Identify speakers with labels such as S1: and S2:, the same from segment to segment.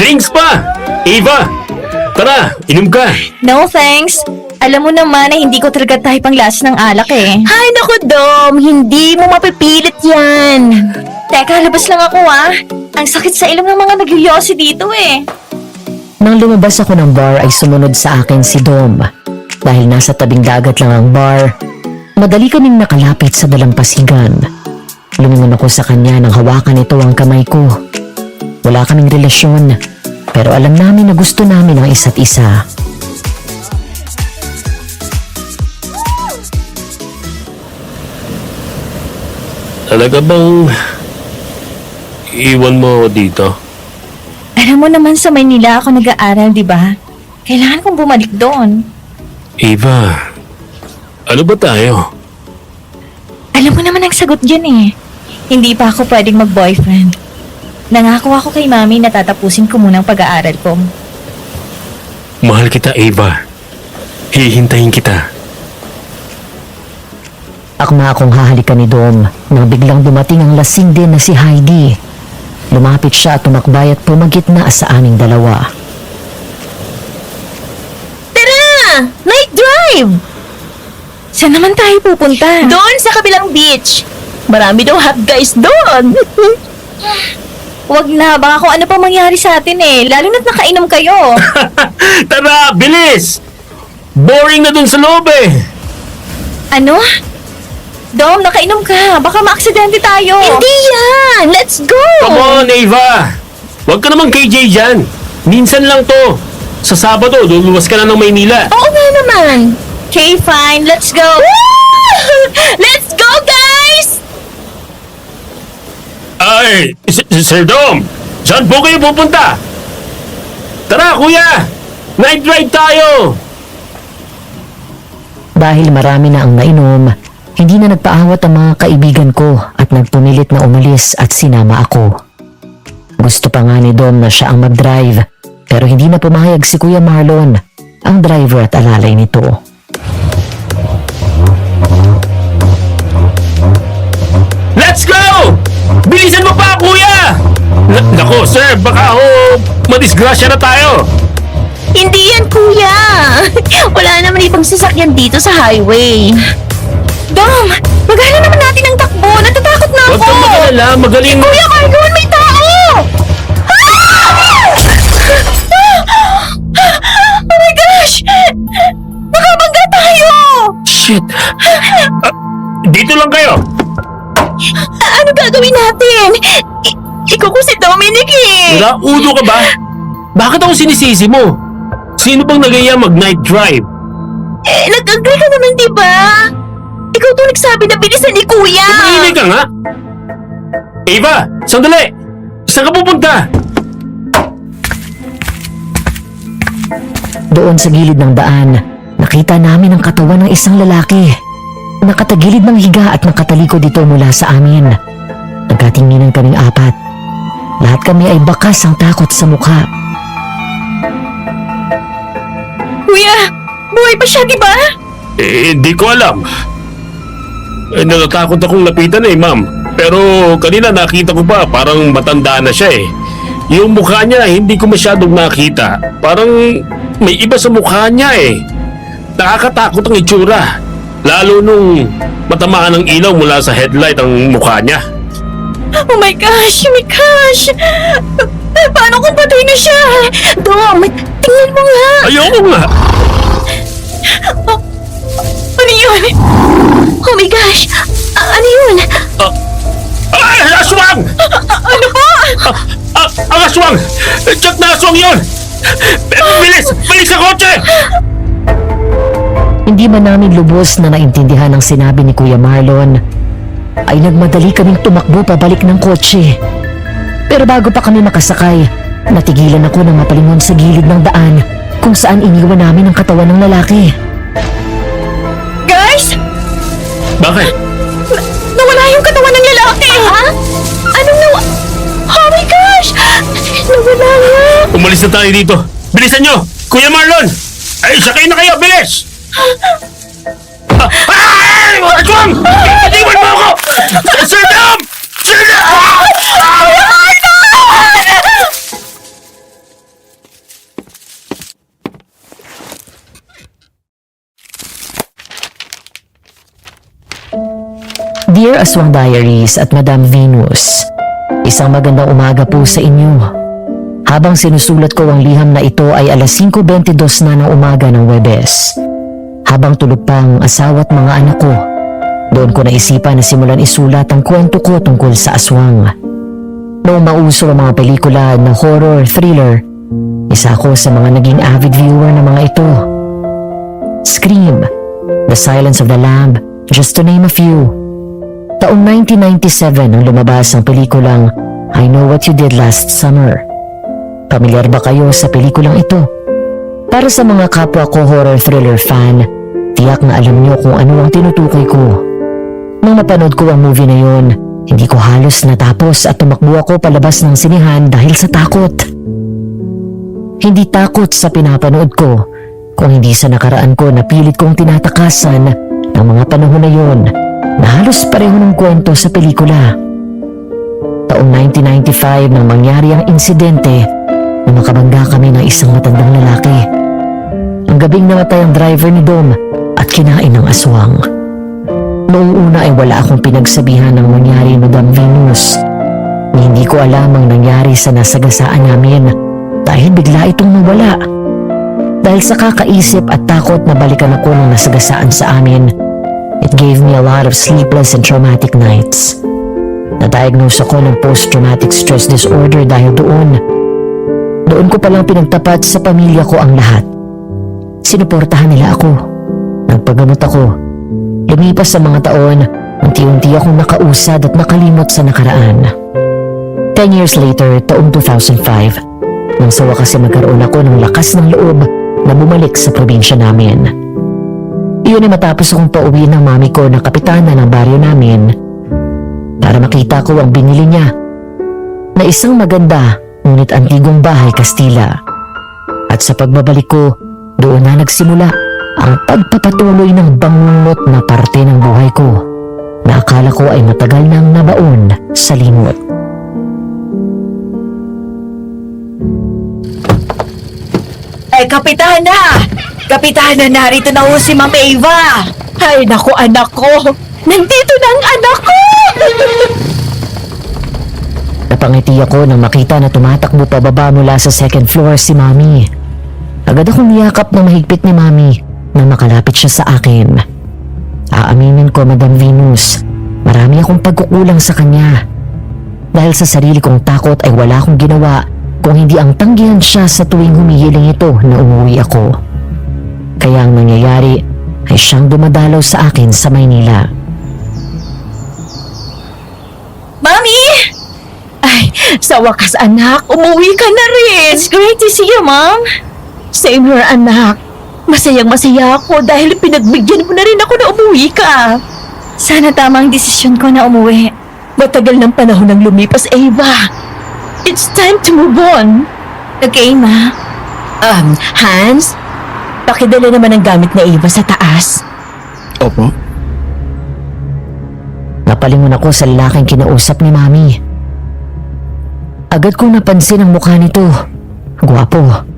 S1: Drinks pa! Eva! Tara, inom ka!
S2: No thanks. Alam mo naman na hindi ko talaga type ang lasa ng alak eh.
S3: Ay, naku, Dom. Hindi mo mapipilit yan.
S2: Teka, labas lang ako ah. Ang sakit sa ilong ng mga nagyoyosi dito eh.
S4: Nang lumabas ako ng bar ay sumunod sa akin si Dom. Dahil nasa tabing dagat lang ang bar, madali kaming nakalapit sa dalampasigan. Lumingon ako sa kanya nang hawakan ito ang kamay ko. Wala kaming relasyon, pero alam namin na gusto namin ang isa't isa.
S1: Talaga bang iwan mo ako dito?
S2: Alam mo naman sa Maynila ako nag-aaral, di ba? Kailangan kong bumalik doon.
S1: Eva, ano ba tayo?
S2: Alam mo naman ang sagot dyan eh. Hindi pa ako pwedeng mag-boyfriend. Nangako ako kay mami na tatapusin ko muna ang pag-aaral ko.
S1: Mahal kita, Eva. Hihintayin kita.
S4: Akma akong hahalikan ni Dom nang biglang dumating ang lasing din na si Heidi. Lumapit siya at tumakbay at pumagitna sa aming dalawa.
S3: Tara! Night drive!
S2: Saan naman tayo pupunta?
S3: Doon sa kabilang beach. Marami daw hot guys doon.
S2: Wag na, baka kung ano pa mangyari sa atin eh. Lalo na't nakainom kayo.
S1: Tara, bilis! Boring na dun sa loob eh!
S2: Ano? Dom, nakainom ka. Baka maaksidente tayo.
S3: Hindi yan! Let's go!
S1: Come on, Eva! Huwag ka naman KJ dyan. Minsan lang to. Sa Sabado, luluwas ka na ng Maynila.
S3: Oo nga naman.
S2: Okay, fine. Let's go.
S3: Let's go, guys!
S1: Ay, Sir Dom! Saan po kayo pupunta? Tara, kuya! Night drive tayo!
S4: Dahil marami na ang nainom, hindi na nagpaawat ang mga kaibigan ko at nagpumilit na umalis at sinama ako. Gusto pa nga ni Dom na siya ang mag-drive, pero hindi na pumayag si Kuya Marlon, ang driver at alalay nito.
S1: Let's go! Bilisan mo pa, kuya! Nako, sir, baka madisgrasya na tayo.
S3: Hindi yan, kuya. Wala naman ibang sasakyan dito sa highway.
S2: Dom, magana naman natin ang takbo. Natatakot na
S1: Huwag
S2: ako.
S1: kang mag-alala, magaling.
S2: Kuya Marlon, may tao! Oh my gosh! Nakabangga tayo!
S1: Shit! Dito lang kayo!
S3: Ano gagawin natin? Ikaw ko si Dominic eh.
S1: Ulo ka ba? Bakit ako sinisisi mo? Sino bang nagaya mag-night drive?
S3: Nag-agree ka naman, di ba? Ikaw to nagsabi na bilisan ni kuya.
S1: Tumahimik ka nga! Eva, sandali! Saan ka pupunta?
S4: Doon sa gilid ng daan, nakita namin ang katawan ng isang lalaki. Nakatagilid ng higa at nakatalikod dito mula sa amin. Nagkatinginan kaming apat. Lahat kami ay bakas ang takot sa mukha.
S2: Kuya, buhay pa siya, di ba?
S1: Hindi ko alam. Natatakot akong lapitan ma'am. Pero kanina nakita ko pa, parang matanda na siya eh. Yung mukha niya, hindi ko masyadong nakita. Parang may iba sa mukha niya eh. Nakakatakot ang itsura. Lalo nung matamaan ng ilaw mula sa headlight ang mukha niya.
S2: Oh my gosh, oh my gosh! Paano kung patay na siya?
S3: Dom, tingnan mo nga.
S1: Ayoko nga!
S2: Ano yun?
S3: Oh my gosh. Ano yun?
S1: Ay! Aswang!
S2: Ano po?
S1: Ang aswang! Check na aswang yun! Bilis! Bilis sa kotse!
S4: Hindi man namin lubos na naintindihan ang sinabi ni Kuya Marlon, ay nagmadali kaming tumakbo pabalik ng kotse. Pero bago pa kami makasakay, natigilan ako nang mapalingon sa gilid ng daan kung saan iniwan namin ang katawan ng lalaki.
S2: Guys!
S1: Bakit?
S2: Nawala yung katawan ng lalaki!
S3: Ha? Anong Oh my gosh! Nawala nga.
S1: Umalis na tayo dito! Bilisan nyo! Kuya Marlon! Ay, sakay na kayo! Bilis! Ay! Aswang! Itiwan mo ako! Sir Dom! Sir Dom!
S4: Dear Aswang Diaries at Madam Venus, isang magandang umaga po sa inyo. Habang sinusulat ko ang liham na ito ay alas 5:22 na ng umaga ng Huwebes. Habang tulog pa ang asawa at mga anak ko, doon ko naisipan na simulan isulat ang kwento ko tungkol sa aswang. Noong mauso ang mga pelikula na horror thriller, isa ako sa mga naging avid viewer ng mga ito. Scream, The Silence of the Lamb, just to name a few. Taong 1997 nang lumabas ang pelikulang I Know What You Did Last Summer. Pamilyar ba kayo sa pelikulang ito? Para sa mga kapwa ko horror thriller fan, tiyak na alam niyo kung ano ang tinutukoy ko. Nang mapanood ko ang movie na yon, hindi ko halos natapos at tumakbo ako palabas ng sinihan dahil sa takot. Hindi takot sa pinapanood ko, kung hindi sa nakaraan ko na pilit kong tinatakasan ng mga panahon na yon na halos pareho ng kwento sa pelikula. Taong 1995 nang mangyari ang insidente na makabangga kami ng isang matandang lalaki. Ang gabing namatay ang driver ni Dom at kinain ng aswang. Noong una ay wala akong pinagsabihan ng nangyari, Madam Venus. Hindi ko alam ang nangyari sa nasagasaan namin dahil bigla itong nawala. Dahil sa kakaisip at takot na balikan ako ng nasagasaan sa amin, it gave me a lot of sleepless and traumatic nights. Na-diagnose ako ng post-traumatic stress disorder dahil doon. Doon ko palang pinagtapat sa pamilya ko ang lahat. Sinuportahan nila ako. Nagpagamot ako. Lumipas sa mga taon, unti-unti akong nakausad at nakalimot sa nakaraan. 10 years later, taong 2005, nang sa wakas ay magkaroon ako ng lakas ng loob na bumalik sa probinsya namin. Iyon ay matapos akong pauwi ng mami ko na kapitana ng baryo namin para makita ko ang binili niya na isang maganda ngunit antigong bahay Kastila. At sa pagbabalik ko, doon na nagsimula ang pagpapatuloy ng bangungot na parte ng buhay ko na akala ko ay matagal nang nabaon sa limot.
S2: Ay, Kapitana! Kapitana, narito na ho si Ma'am Eva! Ay, naku anak ko! Nandito na ang anak ko!
S4: Napangiti ako nang makita na tumatakbo pababa mula sa second floor si Mami. Agad akong niyakap na mahigpit ni Mami nang makalapit siya sa akin. Aaminin ko, Madam Venus, marami akong pagkukulang sa kanya. Dahil sa sarili kong takot ay wala akong ginawa kung hindi ang tanggihan siya sa tuwing humihiling ito na umuwi ako. Kaya ang nangyayari ay siyang dumadalaw sa akin sa Maynila.
S2: Mami! Ay, sa wakas anak, umuwi ka na rin! It's great to see you, Mom! Same here, anak. Masayang-masaya ako dahil pinagbigyan mo na rin ako na umuwi ka. Sana tamang desisyon ko na umuwi. Matagal ng panahon ng lumipas, Eva. It's time to move on. Okay, Ma. Hans, pakidala naman ang gamit na Eva sa taas.
S5: Opo.
S4: Napalingon ako sa lalaking kinausap ni Mami. Agad kong napansin ang mukha nito. Gwapo.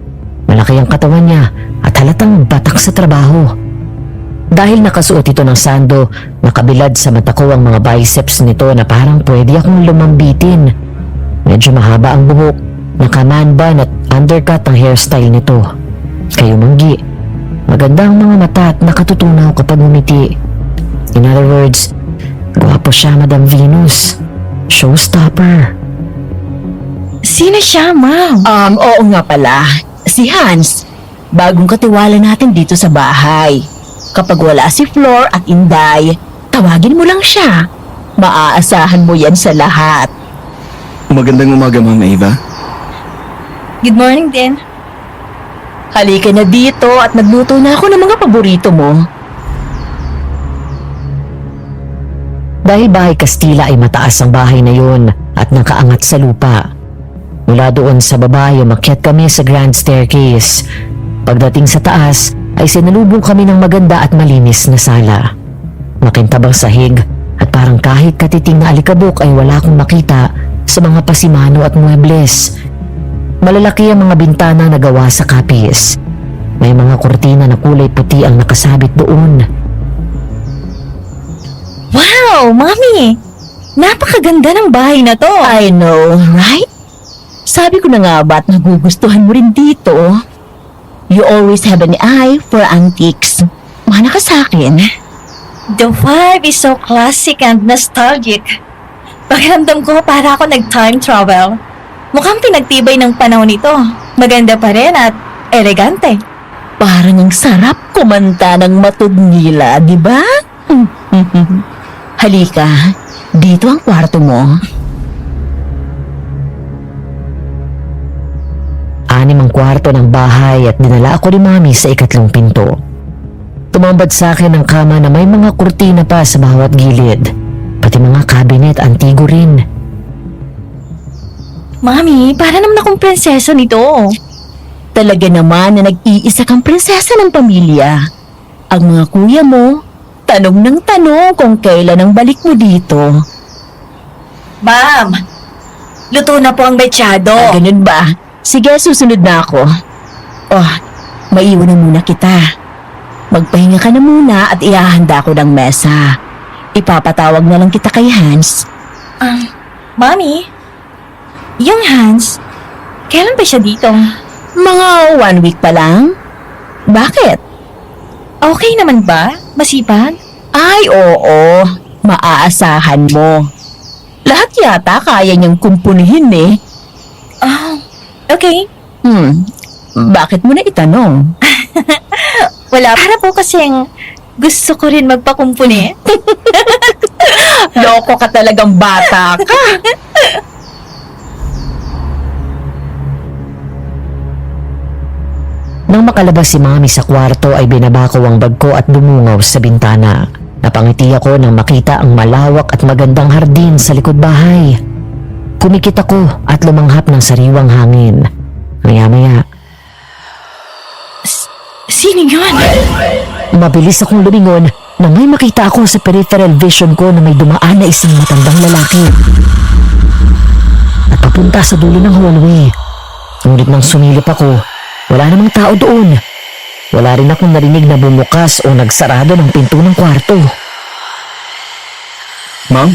S4: Malaki ang katawan niya at halatang batak sa trabaho. Dahil nakasuot ito ng sando, nakabilad sa mata ko ang mga biceps nito na parang pwede akong lumambitin. Medyo mahaba ang buhok, naka-man bun at undercut ang hairstyle nito. Kayo manggi, maganda ang mga mata at nakatutunaw kapag umiti. In other words, gwapo siya, Madam Venus. Showstopper.
S2: Sino siya, Ma'am?
S3: Oo nga pala. Si Hans. Bagong katiwala natin dito sa bahay. Kapag wala si Flor at Inday, tawagin mo lang siya. Maaasahan mo yan sa lahat.
S5: Magandang umaga, Ma'am Eva.
S2: Good morning din.
S3: Halika na dito at nagluto na ako ng mga paborito mo.
S4: Dahil bahay Kastila ay mataas ang bahay na yun at nakaangat sa lupa. Mula doon sa baba ay umakyat kami sa grand staircase. Pagdating sa taas ay sinalubong kami ng maganda at malinis na sala. Makintabang sahig at parang kahit katiting na alikabok ay wala akong makita sa mga pasimano at muebles. Malalaki ang mga bintana na gawa sa kapis. May mga kurtina na kulay puti ang nakasabit doon.
S2: Wow, Mami! Napakaganda ng bahay na to.
S3: I know, right? Sabi ko na nga ba't nagugustuhan mo rin dito? You always have an eye for antiques. Mana ka sa akin?
S2: The vibe is so classic and nostalgic. Pakiramdam ko para ako nag-time travel. Mukhang pinagtibay ng panahon ito. Maganda pa rin at elegante.
S3: Parang ang sarap kumanta ng matugnila, di ba? Halika, dito ang kwarto mo.
S4: 6 ang kwarto ng bahay at dinala ako ni Mami sa ikatlong pinto. Tumambad sa akin ang kama na may mga kurtina pa sa bawat gilid. Pati mga cabinet, antigo rin.
S2: Mami, para naman akong prinsesa nito.
S3: Talaga naman na nag-iisa kang prinsesa ng pamilya. Ang mga kuya mo, tanong ng tanong kung kailan ang balik mo dito.
S2: Ma'am, luto na po ang mechado.
S3: Ganun ba? Sige, susunod na ako. Oh, maiwan na muna kita. Magpahinga ka na muna at ihahanda ko ng mesa. Ipapatawag na lang kita kay Hans.
S2: Mami, yung Hans, kailan ba siya dito?
S3: Mga 1 week pa lang? Bakit?
S2: Okay naman ba? Masipag?
S3: Ay, oo. Maaasahan mo. Lahat yata kaya niyang kumpunihin eh.
S2: Oh, okay.
S3: Bakit mo na itanong?
S2: Wala para po kasing gusto ko rin magpakumpuni.
S3: Loko ka talagang bata ka.
S4: Nang makalabas si Mami sa kwarto ay binaba ko ang bag ko at dumungaw sa bintana. Napangiti ako nang makita ang malawak at magandang hardin sa likod bahay. Kumikit ako at lumanghap ng sariwang hangin. Maya-maya,
S2: Sino yun?
S4: mabilis akong lumingon nang may makita ako sa peripheral vision ko na may dumaan na isang matandang lalaki. At papunta sa dulo ng hallway. Ngunit nang sumilip ako, wala namang tao doon. Wala rin akong narinig na bumukas o nagsarado ng pinto ng kwarto.
S5: Ma'am,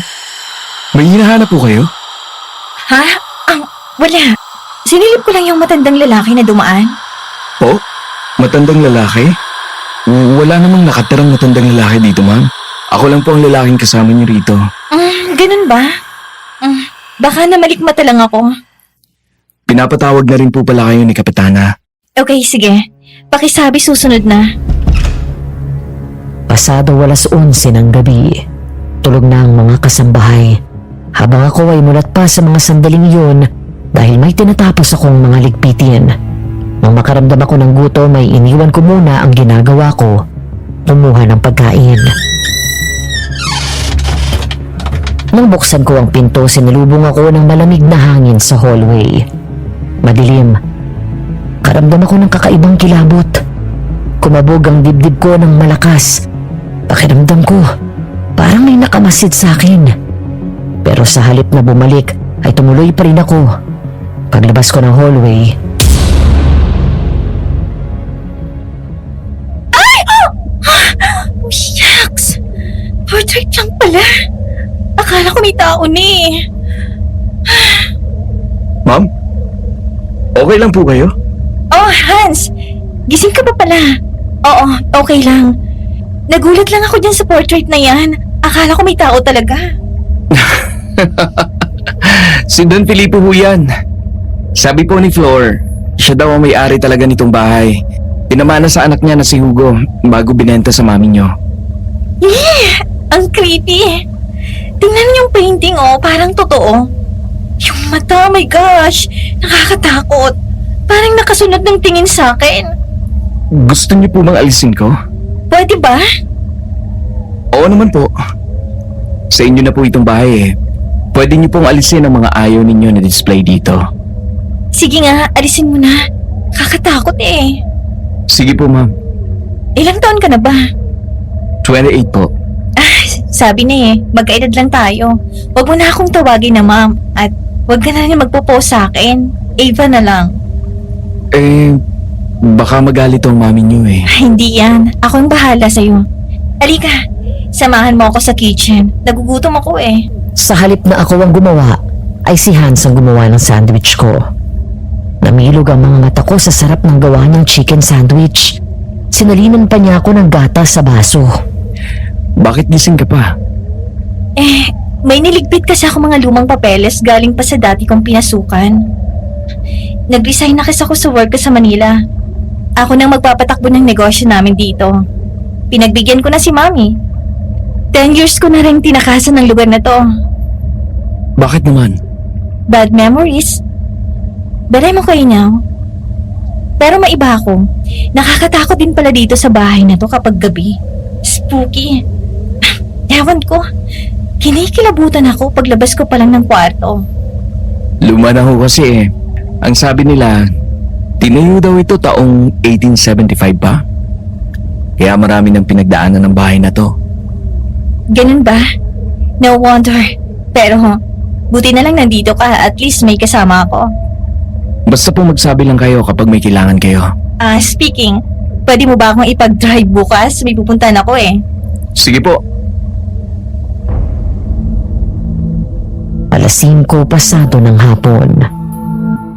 S5: may hinahanap po kayo?
S2: Ha? Wala. Sinilip ko lang yung matandang lalaki na dumaan.
S5: Po? Matandang lalaki? Wala namang nakatirang matandang lalaki dito, ma'am. Ako lang po ang lalaking kasama niyo rito.
S2: Ganun ba? Baka namalikmata lang ako.
S5: Pinapatawag na rin po pala kayo ni Kapitana.
S2: Okay, sige. Pakisabi susunod na.
S4: Pasado 11:11 ng gabi. Tulog na ang mga kasambahay. Habang ako ay mulat pa sa mga sandaling iyon dahil may tinatapos akong mga ligpitin. Nang makaramdam ako ng gutom ay iniwan ko muna ang ginagawa ko. Kumuha ng pagkain. Nang buksan ko ang pinto, sinalubong ako ng malamig na hangin sa hallway. Madilim. Karamdam ako ng kakaibang kilabot. Kumabog ang dibdib ko ng malakas. Pakiramdam ko, parang may nakamasid sa akin. Pero sa halip na bumalik, ay tumuloy pa rin ako. Paglabas ko ng hallway,
S2: Shucks! Portrait lang pala. Akala ko may tao ni.
S5: Ma'am? Okay lang po kayo?
S2: Oh, Hans! Gising ka pa pala. Oo, okay lang. Nagulat lang ako dyan sa portrait na yan. Akala ko may tao talaga.
S5: Si Don Filipo po yan. Sabi po ni Flor, siya daw ang may-ari talaga nitong bahay. Pinamana sa anak niya na si Hugo bago binenta sa mami niyo.
S2: Ang creepy. Tingnan niyo yung painting, oh. Parang totoo. Yung mata, oh my gosh. Nakakatakot. Parang nakasunod ng tingin sa akin.
S5: Gusto niyo po bang alisin ko?
S2: Pwede ba?
S5: Oo naman po. Sa inyo na po itong bahay eh. Pwede niyo pong alisin ang mga ayaw ninyo na display dito.
S2: Sige nga, alisin mo na. Kakatakot eh.
S5: Sige po ma'am.
S2: Ilang taon ka na ba?
S5: 28 po.
S2: Sabi na eh, magkaedad lang tayo. Huwag mo na akong tawagin na ma'am. At huwag ka na rin magpo-post sa akin. Ava na lang.
S5: Baka magalit ang mami niyo eh.
S2: Hindi yan. Ako ang bahala sa'yo. Halika, Samahan mo ako sa kitchen. Nagugutom ako eh.
S4: Sa halip na ako ang gumawa, ay si Hans ang gumawa ng sandwich ko. Namilog ang mga mata ko sa sarap ng gawa niyang chicken sandwich. Sinalinan pa niya ako ng gatas sa baso.
S5: Bakit gising ka pa?
S2: May niligpit kasi ako mga lumang papeles galing pa sa dati kong pinasukan. Nag-resign na kasi ako sa work ko sa Manila. Ako nang magpapatakbo ng negosyo namin dito. Pinagbigyan ko na si Mami. 10 years ko na rin tinakasan ng lugar na to.
S5: Bakit naman?
S2: Bad memories. But I'm okay now. Pero maiba ako. Nakakatakot din pala dito sa bahay na to kapag gabi. Spooky. Ewan ko. Kinikilabutan ako paglabas ko pa lang ng kwarto.
S5: Luma na ho kasi eh. Ang sabi nila, tinayo daw ito taong 1875 pa. Kaya marami ng pinagdaanan ng bahay na to.
S2: Ganun ba? No wonder. Pero, buti na lang nandito ka. At least may kasama ako.
S5: Basta po magsabi lang kayo kapag may kailangan kayo.
S2: Speaking, pwede mo ba akong ipag-drive bukas? May pupuntahan ako eh.
S5: Sige po.
S4: Alas 5 pasado ng hapon.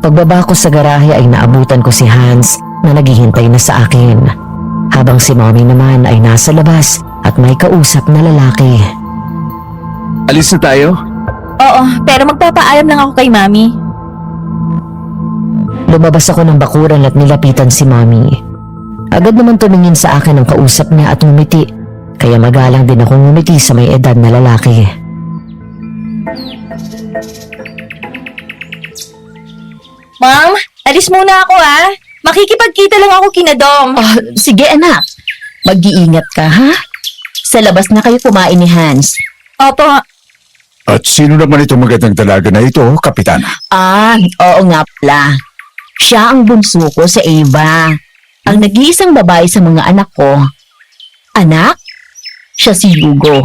S4: Pagbaba ko sa garahe ay naabutan ko si Hans na naghihintay na sa akin. Habang si Mommy naman ay nasa labas at may kausap na lalaki.
S5: Alis na tayo?
S2: Oo, pero magpapaalam lang ako kay Mami.
S4: Lumabas ako ng bakuran at nilapitan si Mommy. Agad naman tumingin sa akin ang kausap niya at ngumiti. Kaya magalang din akong ngumiti sa may edad na lalaki.
S2: Ma'am, alis muna ako ah. Makikipagkita lang ako kina Dom.
S3: Oh, sige anak. Mag-iingat ka, ha? Sa labas na kayo kumain ni Hans.
S2: Opo,
S6: At sino naman itong magandang dalaga na ito, Kapitana?
S3: Oo nga pala. Siya ang bunso ko sa Eva. Ang nag-iisang babae sa mga anak ko. Anak? Siya si Hugo.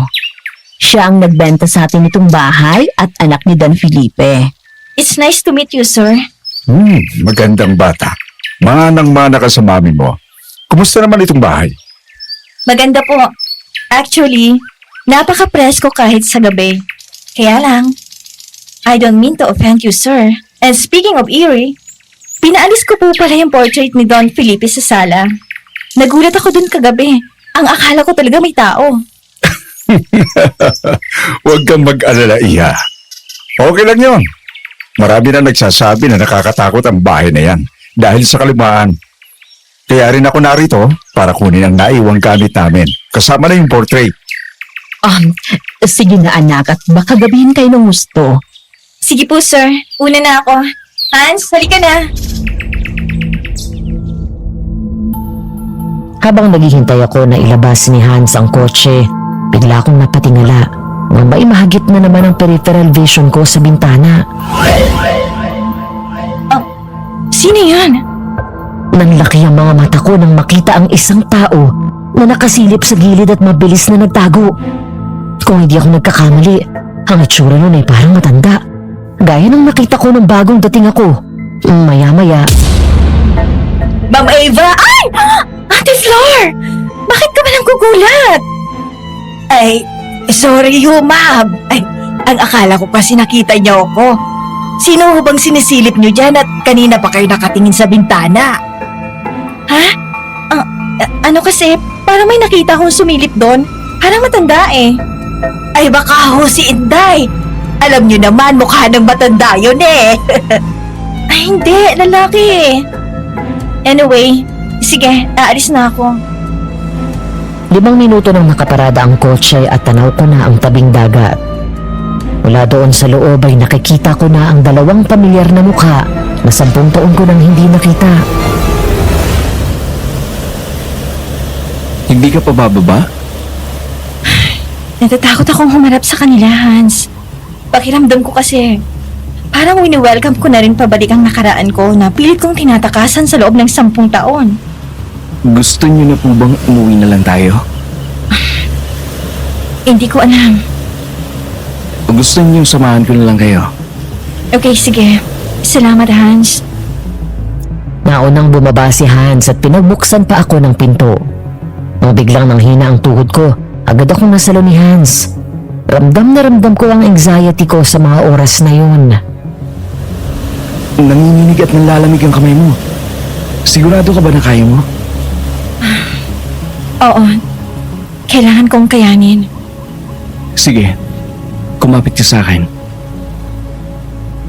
S3: Siya ang nagbenta sa atin itong bahay at anak ni Dan Felipe.
S2: it's nice to meet you, sir.
S6: Magandang bata. Manang-mana ka sa mami mo. Kumusta naman itong bahay?
S2: Maganda po. Actually, napaka-presko kahit sa gabi. Kaya lang, I don't mean to offend you, sir. And speaking of eerie, pinaalis ko po pala yung portrait ni Don Felipe sa sala. Nagulat ako dun kagabi. Ang akala ko talaga may tao.
S6: Huwag kang mag-alala, Iha. Okay lang yon. Marami na nagsasabi na nakakatakot ang bahay na yan dahil sa kalumaan. Kaya rin ako narito para kunin ang naiwang gamit namin. Kasama na yung portrait.
S3: Sige na anak at baka gabihin kayo ng gusto.
S2: Sige po, sir. Una na ako. Hans, halika na.
S4: Habang naghihintay ako na ilabas ni Hans ang kotse, bigla akong napatingala nang maimahagip na naman ang peripheral vision ko sa bintana.
S2: Sino yan?
S4: Nanlaki ang mga mata ko nang makita ang isang tao na nakasilip sa gilid at mabilis na nagtago. Kung hindi ako nagkakamali, ang itsura nun ay parang matanda. Gaya ng nakita ko nung bagong dating ako. Maya-maya,
S2: Ma'am Eva! Ay! Ate Flor! Bakit ka ba nang gugulat? Ay, sorry ho, ma'am. Ay, ang akala ko kasi nakita niyo ako. Sino ho bang sinisilip niyo dyan at kanina pa kayo nakatingin sa bintana? Ha? Ano kasi, parang may nakita akong sumilip doon. Parang matanda eh. Ay, baka ho si Inday. Alam niyo naman, mukha ng matanda yun eh. Ay, hindi. Lalaki eh. Anyway, sige, aalis na ako.
S4: 5 minuto nang nakaparada ang kotse at tanaw ko na ang tabing dagat. Mula doon sa loob ay nakikita ko na ang 2 pamilyar na mukha na 10 taon ko nang hindi nakita.
S5: Hindi ka pa bababa?
S2: Natatakot akong humarap sa kanila, Hans. Pakiramdam ko kasi, parang wini-welcome ko na rin pabalik ang nakaraan ko na pilit kong tinatakasan sa loob ng 10 taon.
S5: Gusto niyo na po bang umuwi na lang tayo?
S2: Hindi ko alam.
S5: O gusto niyo samahan ko na lang kayo?
S2: Okay, sige. Salamat, Hans.
S4: Naunang bumaba si Hans at pinagbuksan pa ako ng pinto. Nang biglang nanghina ang tuhod ko Agad akong nasalo ni Hans. Ramdam na ramdam ko ang anxiety ko sa mga oras na yun.
S5: Nanginginig at nanlalamig ang kamay mo. Sigurado ka ba na kaya mo?
S2: Oo. Kailangan kong kayanin.
S5: Sige, kumapit ka sa akin.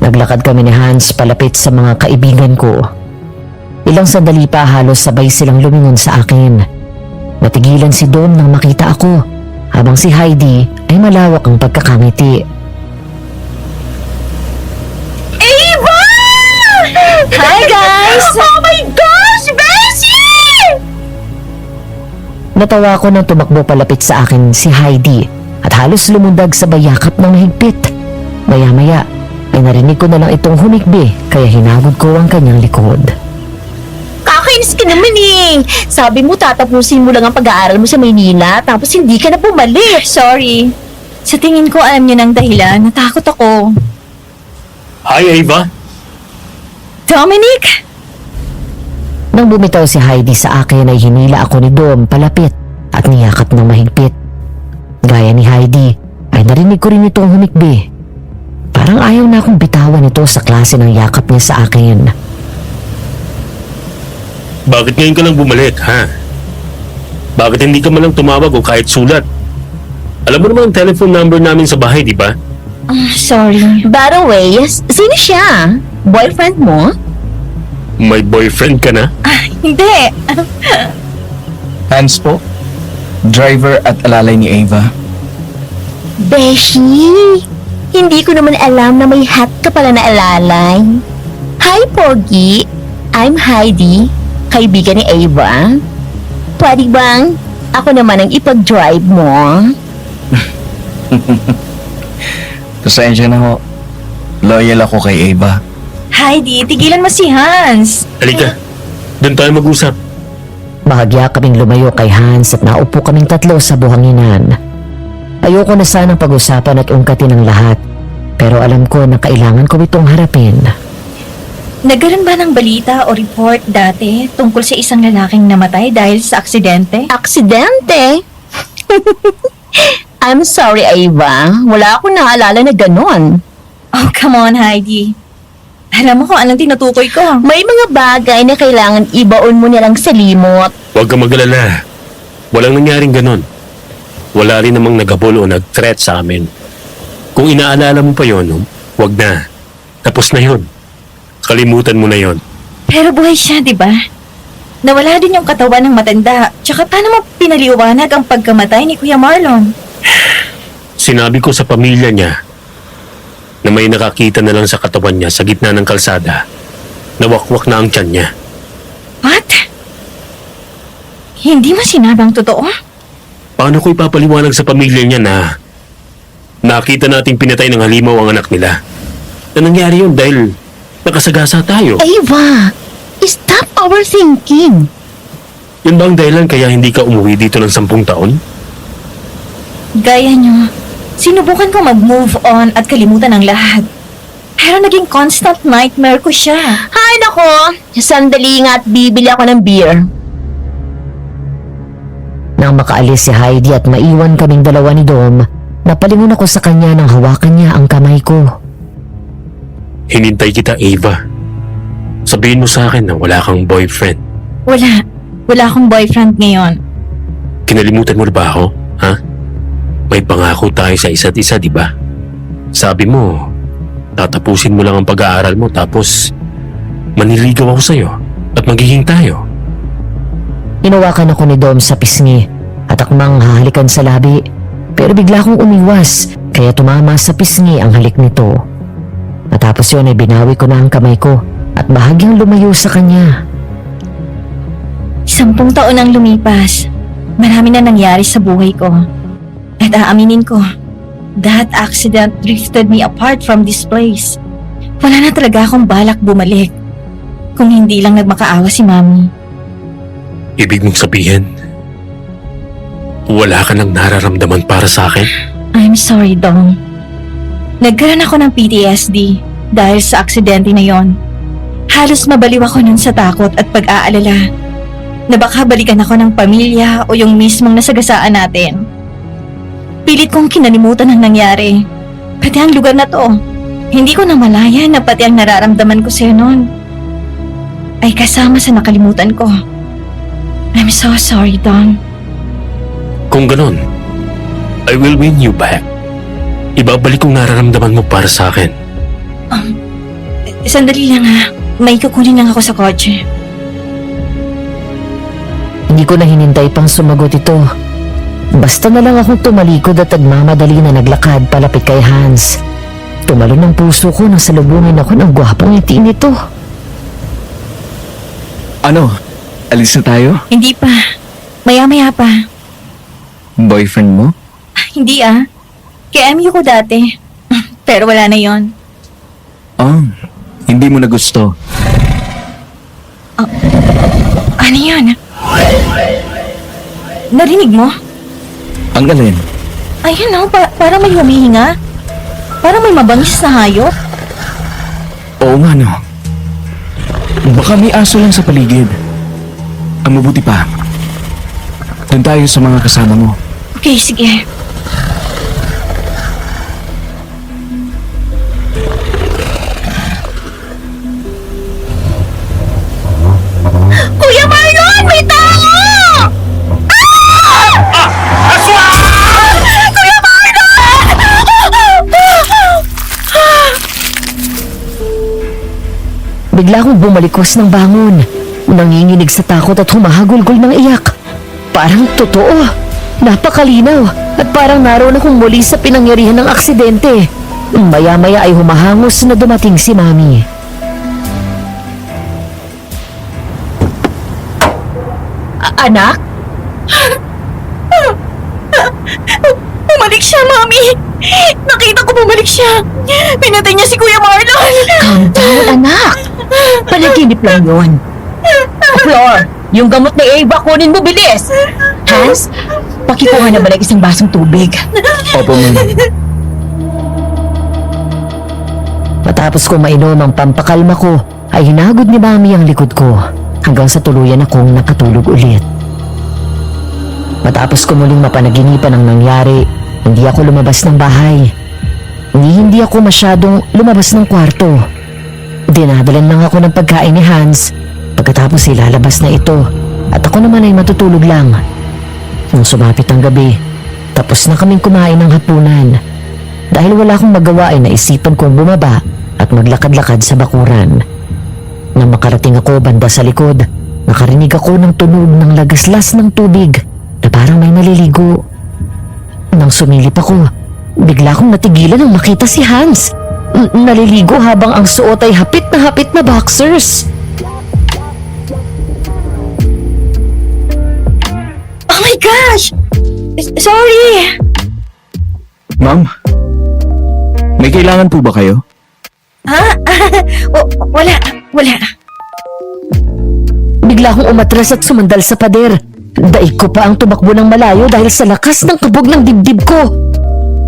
S4: Naglakad kami ni Hans palapit sa mga kaibigan ko. Ilang sandali pa halos sabay silang lumingon sa akin. Natigilan si Dom nang makita ako, habang si Heidi ay malawak ang pagkakangiti.
S2: Ava! Hi, guys! Oh my gosh, Bessie!
S4: Natawa ko nang tumakbo palapit sa akin si Heidi at halos lumundag sa bayakap ng mahigpit. Maya-maya ay narinig ko na lang itong humikbi kaya hinagod ko ang kanyang likod.
S2: Kakainis ka naman eh. Sabi mo tatapusin mo lang ang pag-aaral mo sa Maynila tapos hindi ka na bumalik. Sorry. Sa tingin ko alam niyo ng dahilan. Natakot ako.
S1: Hi, Ava.
S2: Dominic!
S4: Nang bumitaw si Heidi sa akin ay hinila ako ni Dom palapit at niyakap ng mahigpit. Gaya ni Heidi ay narinig ko rin itong humikbi. Parang ayaw na akong bitawan ito sa klase ng yakap niya sa akin.
S1: Bakit ngayon ka lang bumalik, ha? Bakit hindi ka man lang tumawag o kahit sulat? Alam mo naman ang telephone number namin sa bahay, di ba?
S2: Sorry.
S3: By the way, sino siya? Boyfriend mo?
S1: May boyfriend ka na?
S2: Hindi.
S5: Hans po, driver at alalay ni Ava.
S3: Beshi, hindi ko naman alam na may hat ka pala na alalay. Hi, Pogi. I'm Heidi, kaibigan ni Ava. Pwede bang ako naman ang ipag-drive mo?
S5: Pasensya na ho. Loyal ako kay Ava.
S2: Heidi, tigilan mo si Hans.
S1: Halika, doon tayo mag-usap.
S4: Bahagya kaming lumayo kay Hans at naupo kaming tatlo sa buhanginan. Ayoko na sanang pag-usapan at ungkatin ang lahat, pero alam ko na kailangan ko itong harapin.
S2: Nagkaroon ba ng balita o report dati tungkol sa isang lalaking namatay dahil sa aksidente?
S3: Aksidente? I'm sorry, Ava. Wala akong naalala na ganon.
S2: Oh, come on, Heidi. Alam mo kung anong tinutukoy ko.
S3: May mga bagay na kailangan ibaon mo nilang sa limot.
S1: Huwag kang mag-alala. Walang nangyaring ganon. Wala rin namang naghabol o nag-threat sa amin. Kung inaalala mo pa yon, huwag na. Tapos na yon. Kalimutan mo na yon.
S2: Pero buhay siya, di ba? Nawala din yung katawan ng matanda. Tsaka paano mo pinaliwanag ang pagkamatay ni Kuya Marlon?
S1: Sinabi ko sa pamilya niya na may nakakita na lang sa katawan niya sa gitna ng kalsada. Nawakwak na ang tiyan niya.
S2: What? Hindi mo sinabang totoo?
S1: Paano ko ipapaliwanag sa pamilya niya na nakita nating pinatay ng halimaw ang anak nila? Na nangyari yun dahil nakasagasa tayo.
S3: Ava, stop overthinking.
S1: Yun ba ang dahilan kaya hindi ka umuwi dito ng 10 taon?
S2: Gaya nyo, sinubukan ko mag-move on at kalimutan ang lahat. Pero naging constant nightmare ko siya.
S3: Hay nako, sandali nga at bibili ako ng beer.
S4: Nang makaalis si Heidi at maiwan kaming dalawa ni Dom, napalingon ako sa kanya nang hawakan niya ang kamay ko.
S1: Hinintay kita, Ava. Sabihin mo sa akin na wala kang boyfriend.
S2: Wala akong boyfriend ngayon.
S1: Kinalimutan mo na ba ako, ha? May pangako tayo sa isa't isa, di ba? Sabi mo, tatapusin mo lang ang pag-aaral mo tapos maniligaw ako sa'yo at magiging tayo.
S4: Hinawakan ako ni Dom sa pisngi at akmang hahalikan sa labi, pero bigla akong umiwas kaya tumama sa pisngi ang halik nito. Matapos yun ay binawi ko na ang kamay ko at bahagyang lumayo sa kanya.
S2: 10 taon ang lumipas. Marami na nangyari sa buhay ko. At aaminin ko, that accident drifted me apart from this place. Wala na talaga akong balak bumalik. Kung hindi lang nagmakaawa si Mami.
S1: Ibig mong sabihin, wala ka nang nararamdaman para sa akin?
S2: I'm sorry, Dong. Nagkaroon ako ng PTSD dahil sa aksidente na yon. Halos mabaliw ako nun sa takot at pag-aalala na baka balikan ako ng pamilya o yung mismong nasagasaan natin. Pilit kong kinalimutan ang nangyari. Pati ang lugar na to. Hindi ko namalaya na pati ang nararamdaman ko sa'yo noon ay kasama sa nakalimutan ko. I'm so sorry, Don.
S1: Kung ganon, I will win you back. Ibabalik kong nararamdaman mo para sa akin.
S2: Sandali lang ha. May kukunin lang ako sa kotse.
S4: Hindi ko na hinintay pang sumagot ito. Basta na lang akong tumalikod at nagmamadali na naglakad palapit kay Hans. Tumalon ang puso ko nang salubungin ako ng gwapong ngiti nito.
S5: Ano? Alis na tayo?
S2: Hindi pa. Maya-maya pa.
S5: Boyfriend mo?
S2: Hindi ah. Kay MU ko dati. Pero wala na yon.
S5: Oh, hindi mo na gusto.
S2: Ano yun? Narinig mo?
S5: Ang alin?
S2: Ayun oh, parang may humihinga. Parang may mabangis na hayop.
S5: Oo nga no. Baka may aso lang sa paligid. Ang mabuti pa, doon tayo sa mga kasama mo.
S2: Okay, sige. Kuya Marlon! May tao! Kuya Marlon!
S4: Bigla akong bumalikos ng bangon. Nanginginig sa takot at humahagulgol ng iyak. Parang totoo. Napakalinaw. At parang naroon akong muli sa pinangyarihan ng aksidente. Maya-maya ay humahangos na dumating si Mami. Anak?
S2: Bumalik siya, Mami! Nakita ko bumalik siya! Pinatay niya si Kuya Marlon!
S3: Calm down, anak. Panaginip lang yun. Flor, yung gamot ni Ava, kunin mo bilis. Hans, pakikuha na balik isang basong tubig.
S5: Opo, ma'am.
S4: Matapos ko mainom ang pampakalma ko, ay hinagod ni Mami ang likod ko hanggang sa tuluyan akong nakatulog ulit. Matapos ko muling mapanaginipan ang nangyari, hindi ako lumabas ng bahay. Hindi ako masyadong lumabas ng kwarto. Dinadalan lang ako ng pagkain ni Hans. Pagkatapos ilalabas na ito at ako naman ay matutulog lang. Nung sumapit ang gabi, tapos na kaming kumain ng hapunan. Dahil wala akong magawa ay naisipan kong bumaba at maglakad-lakad sa bakuran. Nang makarating ako banda sa likod, nakarinig ako ng tunog ng lagaslas ng tubig na parang may naliligo. Nang sumilip ako, bigla akong natigilan nang makita si Hans. Naliligo habang ang suot ay hapit na boxers.
S2: Oh my gosh! Sorry!
S5: Ma'am, may kailangan po ba kayo?
S2: Ha? Wala.
S4: Bigla akong umatras at sumandal sa pader. Daig ko pa ang tumakbo ng malayo dahil sa lakas ng kabog ng dibdib ko.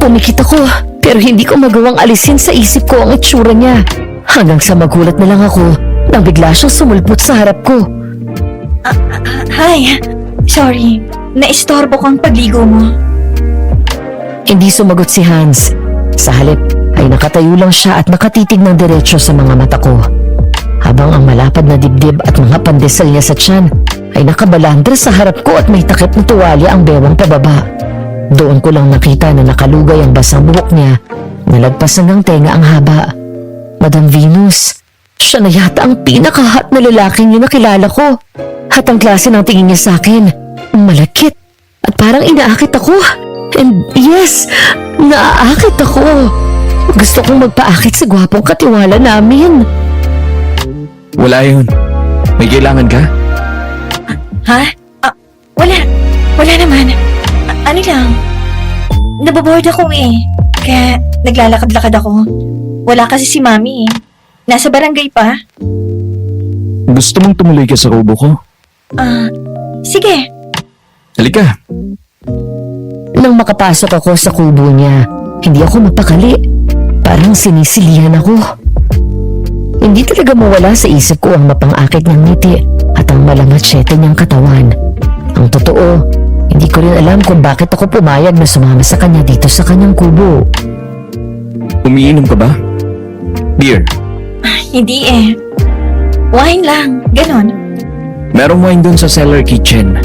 S4: Pumikit ako, pero hindi ko magawang alisin sa isip ko ang itsura niya. Hanggang sa magulat na lang ako nang bigla siyang sumulpot sa harap ko.
S2: Hi. Sorry. Naistorbo ko ang pagligo mo.
S4: Hindi sumagot si Hans. Sa halip ay nakatayo lang siya at nakatitig ng diretsyo sa mga mata ko. Habang ang malapad na dibdib at mga pandesal niya sa tiyan ay nakabalandra sa harap ko at may takip na tuwalya ang bewang pababa. Doon ko lang nakita na nakalugay ang basang buhok niya, nalagpas hanggang tenga ang haba. Madam Venus, siya na yata ang pinaka-hot na lalaking yun na kilala ko. At ang klase ng tingin niya sa akin, malakit at parang inaakit ako. And yes, naaakit ako. Gusto kong magpaakit sa gwapong katiwala namin.
S5: Wala yun. May kailangan ka?
S2: Ha? Wala. Wala naman. Ano lang? Naboboard ako eh. Kaya naglalakad-lakad ako. Wala kasi si Mami eh. Nasa barangay pa.
S5: Gusto mong tumuloy ka sa kubo ko?
S2: Sige.
S5: Halika.
S4: Nang makapasok ako sa kubo niya, hindi ako mapakali. Parang sinisilihan ako. Hindi talaga mawala sa isip ko ang mapang-akit ng ngiti at ang malamatsyete niyang katawan. Ang totoo, hindi Hindi ko rin alam kung bakit ako pumayag na sumama sa kanya dito sa kanyang kubo.
S5: Umiinom ka ba? Beer.
S2: Hindi eh. Wine lang, ganon.
S5: Merong wine dun sa cellar kitchen.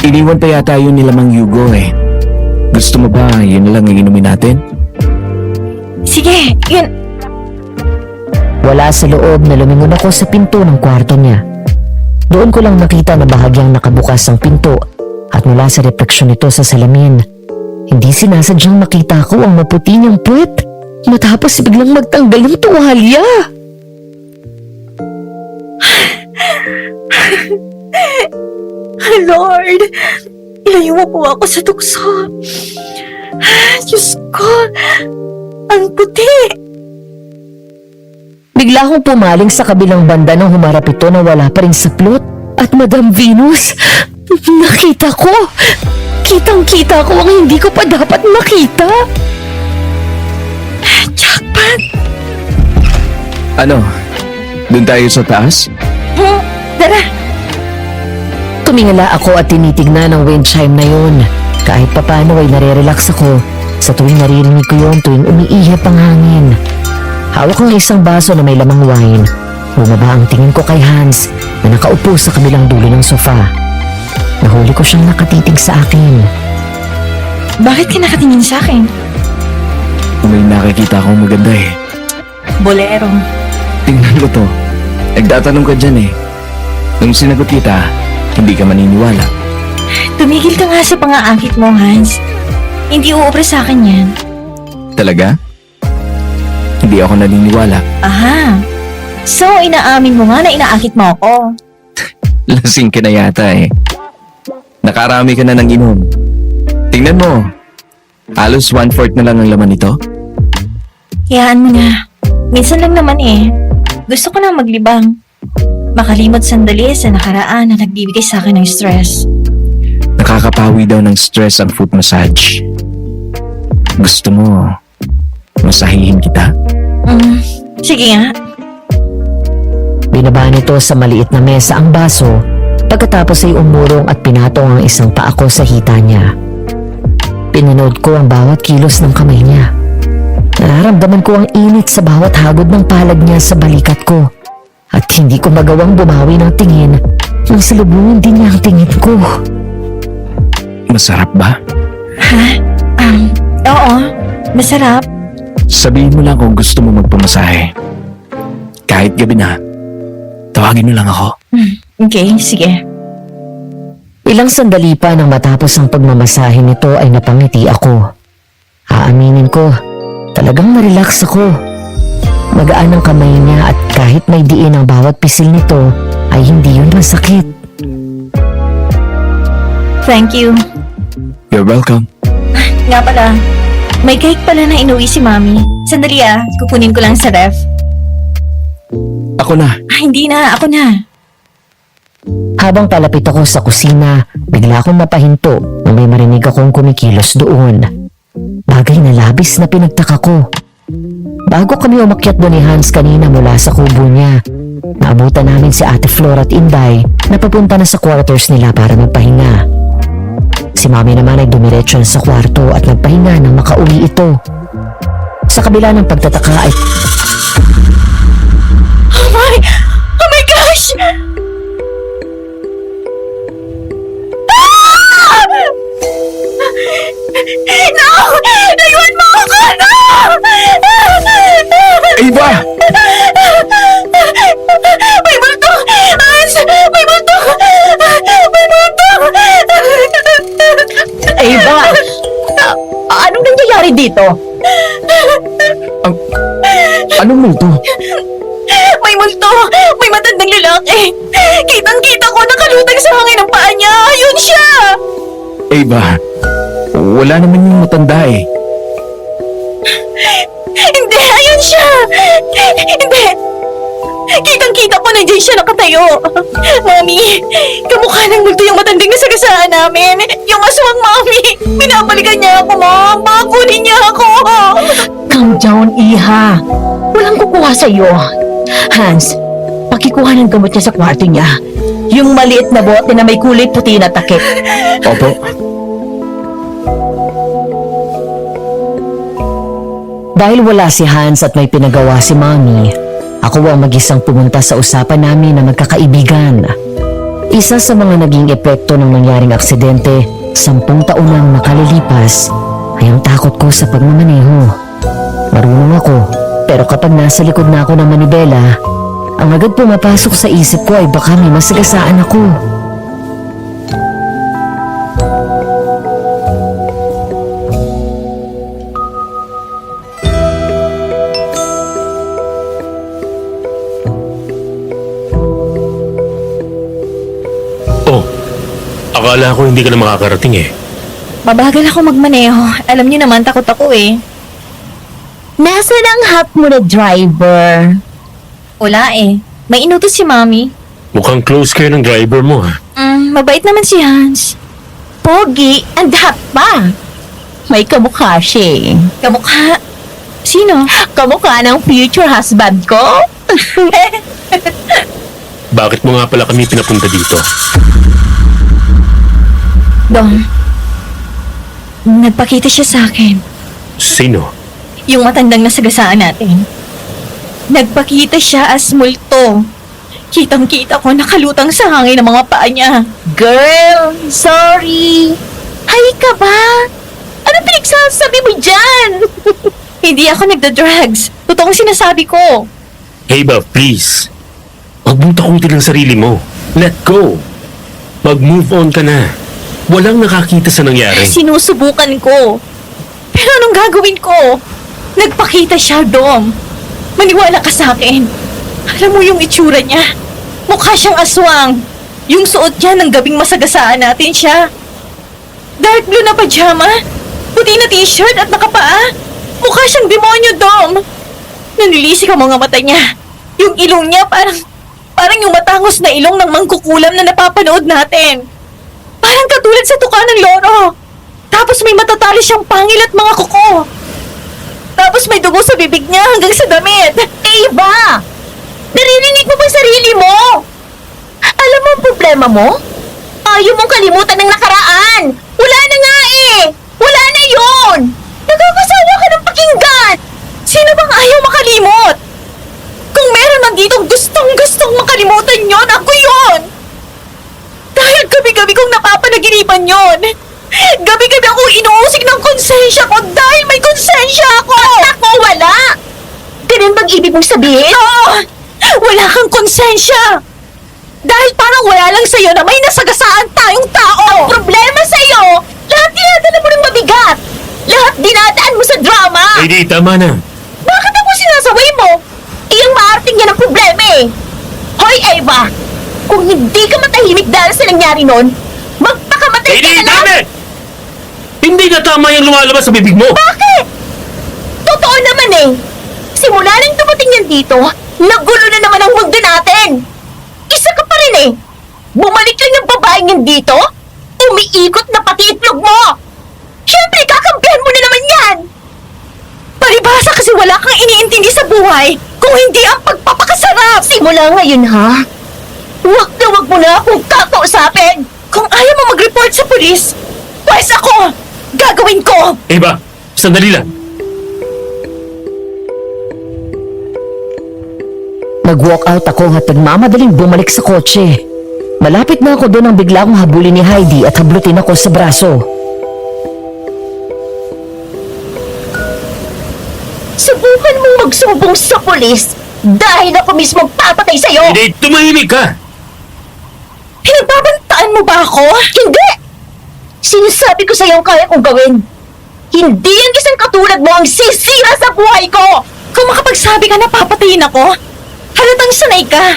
S5: Iniwan pa yata yun nila Mang Hugo eh. Gusto mo ba yun lang ang inumin natin?
S2: Sige, yun.
S4: Wala sa loob na lumingon ako sa pinto ng kwarto niya. Doon ko lang nakita na bahagyang nakabukas ang pinto at mula sa refleksyon nito sa salamin, hindi sinasadyang makita ko ang maputi niyang puwet matapos biglang magtanggal ng tuwalya.
S2: Lord, ilayo mo po ako sa tukso. Diyos ko, ang puti.
S4: Bigla akong pumaling sa kabilang banda nang humarap ito na wala pa rin saplot. At Madam Venus, nakita ko. Kitang-kita ko ang hindi ko pa dapat makita.
S2: Jackpot!
S5: Ano? Doon tayo sa taas?
S2: Tara,
S4: Tumingala ako at tinitignan ang wind chime na yun. Kahit papano ay nare-relax ako sa tuwing naririnig ko yun tuwing umiihip ang hangin. Hawak ko ang isang baso na may lamang wine. Bumaba ang tingin ko kay Hans na nakaupo sa kabilang dulo ng sofa. Nahuli ko siyang nakatitig sa akin.
S2: bakit ka nakatingin sa akin?
S5: May nakikita akong maganda eh.
S2: Bolero.
S5: Tingnan mo to. Nagtatanong ka dyan eh. Nung sinagot kita, hindi ka maniniwala.
S2: Tumigil ka nga sa pangaakit mo, Hans. Hindi uubra sa akin yan.
S5: Talaga? Hindi ako naniniwala.
S2: Aha. So, inaamin mo nga na inaakit mo ako.
S5: Lasing ka na yata eh. Nakarami ka na ng inom. Tingnan mo. Halos 1/4 na lang ang laman nito.
S2: Hayaan mo na. Minsan lang naman eh. Gusto ko na maglibang. Makalimot sandali sa nakaraan na nagbibigay sa akin ng stress.
S5: Nakakapawi daw ng stress ang foot massage. Gusto mo, masahihin kita?
S2: Sige nga.
S4: Binaba nito sa maliit na mesa ang baso. Pagkatapos ay umurong at pinatong ang isang paa ko sa hita niya. Pinanood ko ang bawat kilos ng kamay niya. Nararamdaman ko ang init sa bawat hagod ng palad niya sa balikat ko. At hindi ko magawang bumawi ng tingin nang salubungin din niya ang tingin ko.
S5: Masarap ba?
S2: Oo. Masarap.
S5: Sabihin mo lang kung gusto mo magpamasahe. Kahit gabi na, tawagin mo lang ako.
S2: Okay, sige.
S4: Ilang sandali pa nang matapos ang pagmamasahe nito ay napangiti ako. Aaminin ko, talagang na-relax ako. Magaan ang kamay niya at kahit may diin ang bawat pisil nito ay hindi yun masakit.
S2: Thank you.
S5: You're welcome.
S2: Nga pala, may cake pala na inuwi si Mami. Sandali kukunin ko lang sa ref.
S5: Ako na.
S2: Hindi na, ako na.
S4: Habang palapit ako sa kusina, bigla akong napahinto na may marinig akong kumikilos doon. Bagay na labis na pinagtaka ko. Bago kami umakyat doon ni Hans kanina mula sa kubo niya, naabutan namin si Ate Flor at Inday na papunta na sa quarters nila para magpahinga. Si Mami naman ay dumiretso na sa kwarto at nagpahinga nang makauwi ito. Sa kabila ng pagtataka ay
S2: Oh my gosh! No! Naiwan mo ako! No!
S5: Ava!
S2: May multo! Hans! May multo! May multo!
S3: Ava! Anong nangyayari dito?
S5: Anong multo?
S2: May multo! May matandang lalaki! Kitang-kita ko nakalutang sa hangin ang paa niya! Yun siya!
S5: Ava, wala naman yung matanda eh.
S2: Hindi! Ayun siya! Hindi! Kitang-kita ko nandiyan siya nakatayo! Mami! Kamukha ng multo yung matandang nasagasaan namin! Yung aswang Mami! Binabalikan niya ako, Mom! Baka niya ako!
S3: Calm down, Iha. Walang kukuha sa iyo. Hans, pakikuha ng gamot niya sa kwarto niya. Yung maliit na bote na may kulay puti na takip.
S5: Opo.
S4: Dahil wala si Hans at may pinagawa si Mommy, ako ang mag-isang pumunta sa usapan namin na magkakaibigan. Isa sa mga naging epekto ng nangyaring aksidente 10 taon nang nakalilipas ay ang takot ko sa pagmamaneho. Marunong ako, pero kapag nasa likod na ako ng manibela, ang agad pumapasok sa isip ko ay baka may masagasaan ako.
S1: Oh, akala ko hindi ka na makakarating eh.
S2: Mabagal ako magmaneho. Alam niyo naman, takot ako eh.
S3: Nasaan ang hot mo na driver?
S2: Wala eh. May inutos si Mami.
S1: Mukhang close kayo ng driver mo ha.
S2: Mabait naman si Hans.
S3: Pogi, and hot pa. May kamukha siya.
S2: Kamukha. Sino?
S3: Kamukha ng future husband ko.
S1: Bakit mo nga pala kami pinapunta dito?
S2: Dong. Nagpakita siya sa akin.
S1: Sino?
S2: Yung matandang nasagasaan natin. Nagpakita siya as multo. Kitang-kita ko nakalutang sa hangin ang mga paa niya.
S3: Girl, sorry. Hay ka ba? Ano pinagsasabi mo dyan?
S2: Hindi ako nagda-drugs. Totoong sinasabi ko.
S1: Ava, please. Huwag mong takutin ang sarili mo. Let go. Mag-move on ka na. Walang nakakita sa nangyari.
S2: Sinusubukan ko. Pero anong gagawin ko? Nagpakita siya, Dom. Maniwala ka sa akin. Alam mo yung itsura niya. Mukha siyang aswang. Yung suot niya ng gabing masagasaan natin siya. Dark blue na pajama. Puti na t-shirt at nakapaa. Mukha siyang demonyo, Dom. Nanilisik ang mga mata niya. Yung ilong niya parang yung matangos na ilong ng mangkukulam na napapanood natin. Parang katulad sa tuka ng loro. Tapos may matatali siyang pangil at mga kuko. Tapos may dugo sa bibig niya hanggang sa damit.
S3: Ava! Naririnig mo ba sarili mo? Alam mo ang problema mo? Ayaw mong kalimutan ng nakaraan. Wala na nga eh. Wala na yun. Nagkakasawa ka ng pakinggan.
S2: Sino bang ayaw makalimot? Kung meron man ditong gustong makalimutan yon, ako yon. Dahil gabi-gabi kong napapanaginipan yon. Gabi-gabi akong inuusik ng konsensya ko dahil may konsensya ako.
S3: Ako wala. Ganun bang ibig mong sabihin?
S2: Oo! Wala kang konsensya. Dahil parang wala lang sa'yo na may nasagasaan tayong tao.
S3: Problema sa'yo. Lahat dinadala mo ng mabigat. Lahat dinadaan mo sa drama.
S1: Lady, tama na.
S3: Bakit ako sinasaway mo? Iyang maarting yan ang problema eh. Hoy, Eva! Kung hindi ka matahimik dahil sa nangyari nun, magpakamatay ka
S1: Lady,
S3: na lang!
S1: dami! Hindi na tama yung lumalabas sa bibig mo.
S3: Bakit? Totoo naman eh. Simula nang dumating yan dito, nagulo na naman ang mundo natin. Isa ka pa rin eh. Bumalik lang yung babaeng yan dito, umiikot na pati itlog mo. Siyempre, kakampihan mo na naman yan.
S2: Palibhasa kasi wala kang iniintindi sa buhay kung hindi ang pagpapakasarap.
S3: Simula ngayon ha, wag mo na akong kakausapin.
S2: Kung ayaw mo mag-report sa pulis, pwes ako! Gagawin ko!
S1: Ava, sandali lang.
S4: Nag-walk out ako at nagmamadaling bumalik sa kotse. Malapit na ako doon nang bigla akong habulin ni Heidi at hablutin ako sa braso.
S3: Subukan mong magsumbong sa polis dahil ako mismo papatay sa'yo.
S1: Hindi, tumahimik ka.
S2: Pinagbabantaan mo ba ako?
S3: Hindi! Sinasabi ko sa'yo ang kaya kong gawin. Hindi ang isang katulad mo ang sisira sa buhay ko!
S2: Kung makapagsabi ka na papatayin ako, halatang sanay ka.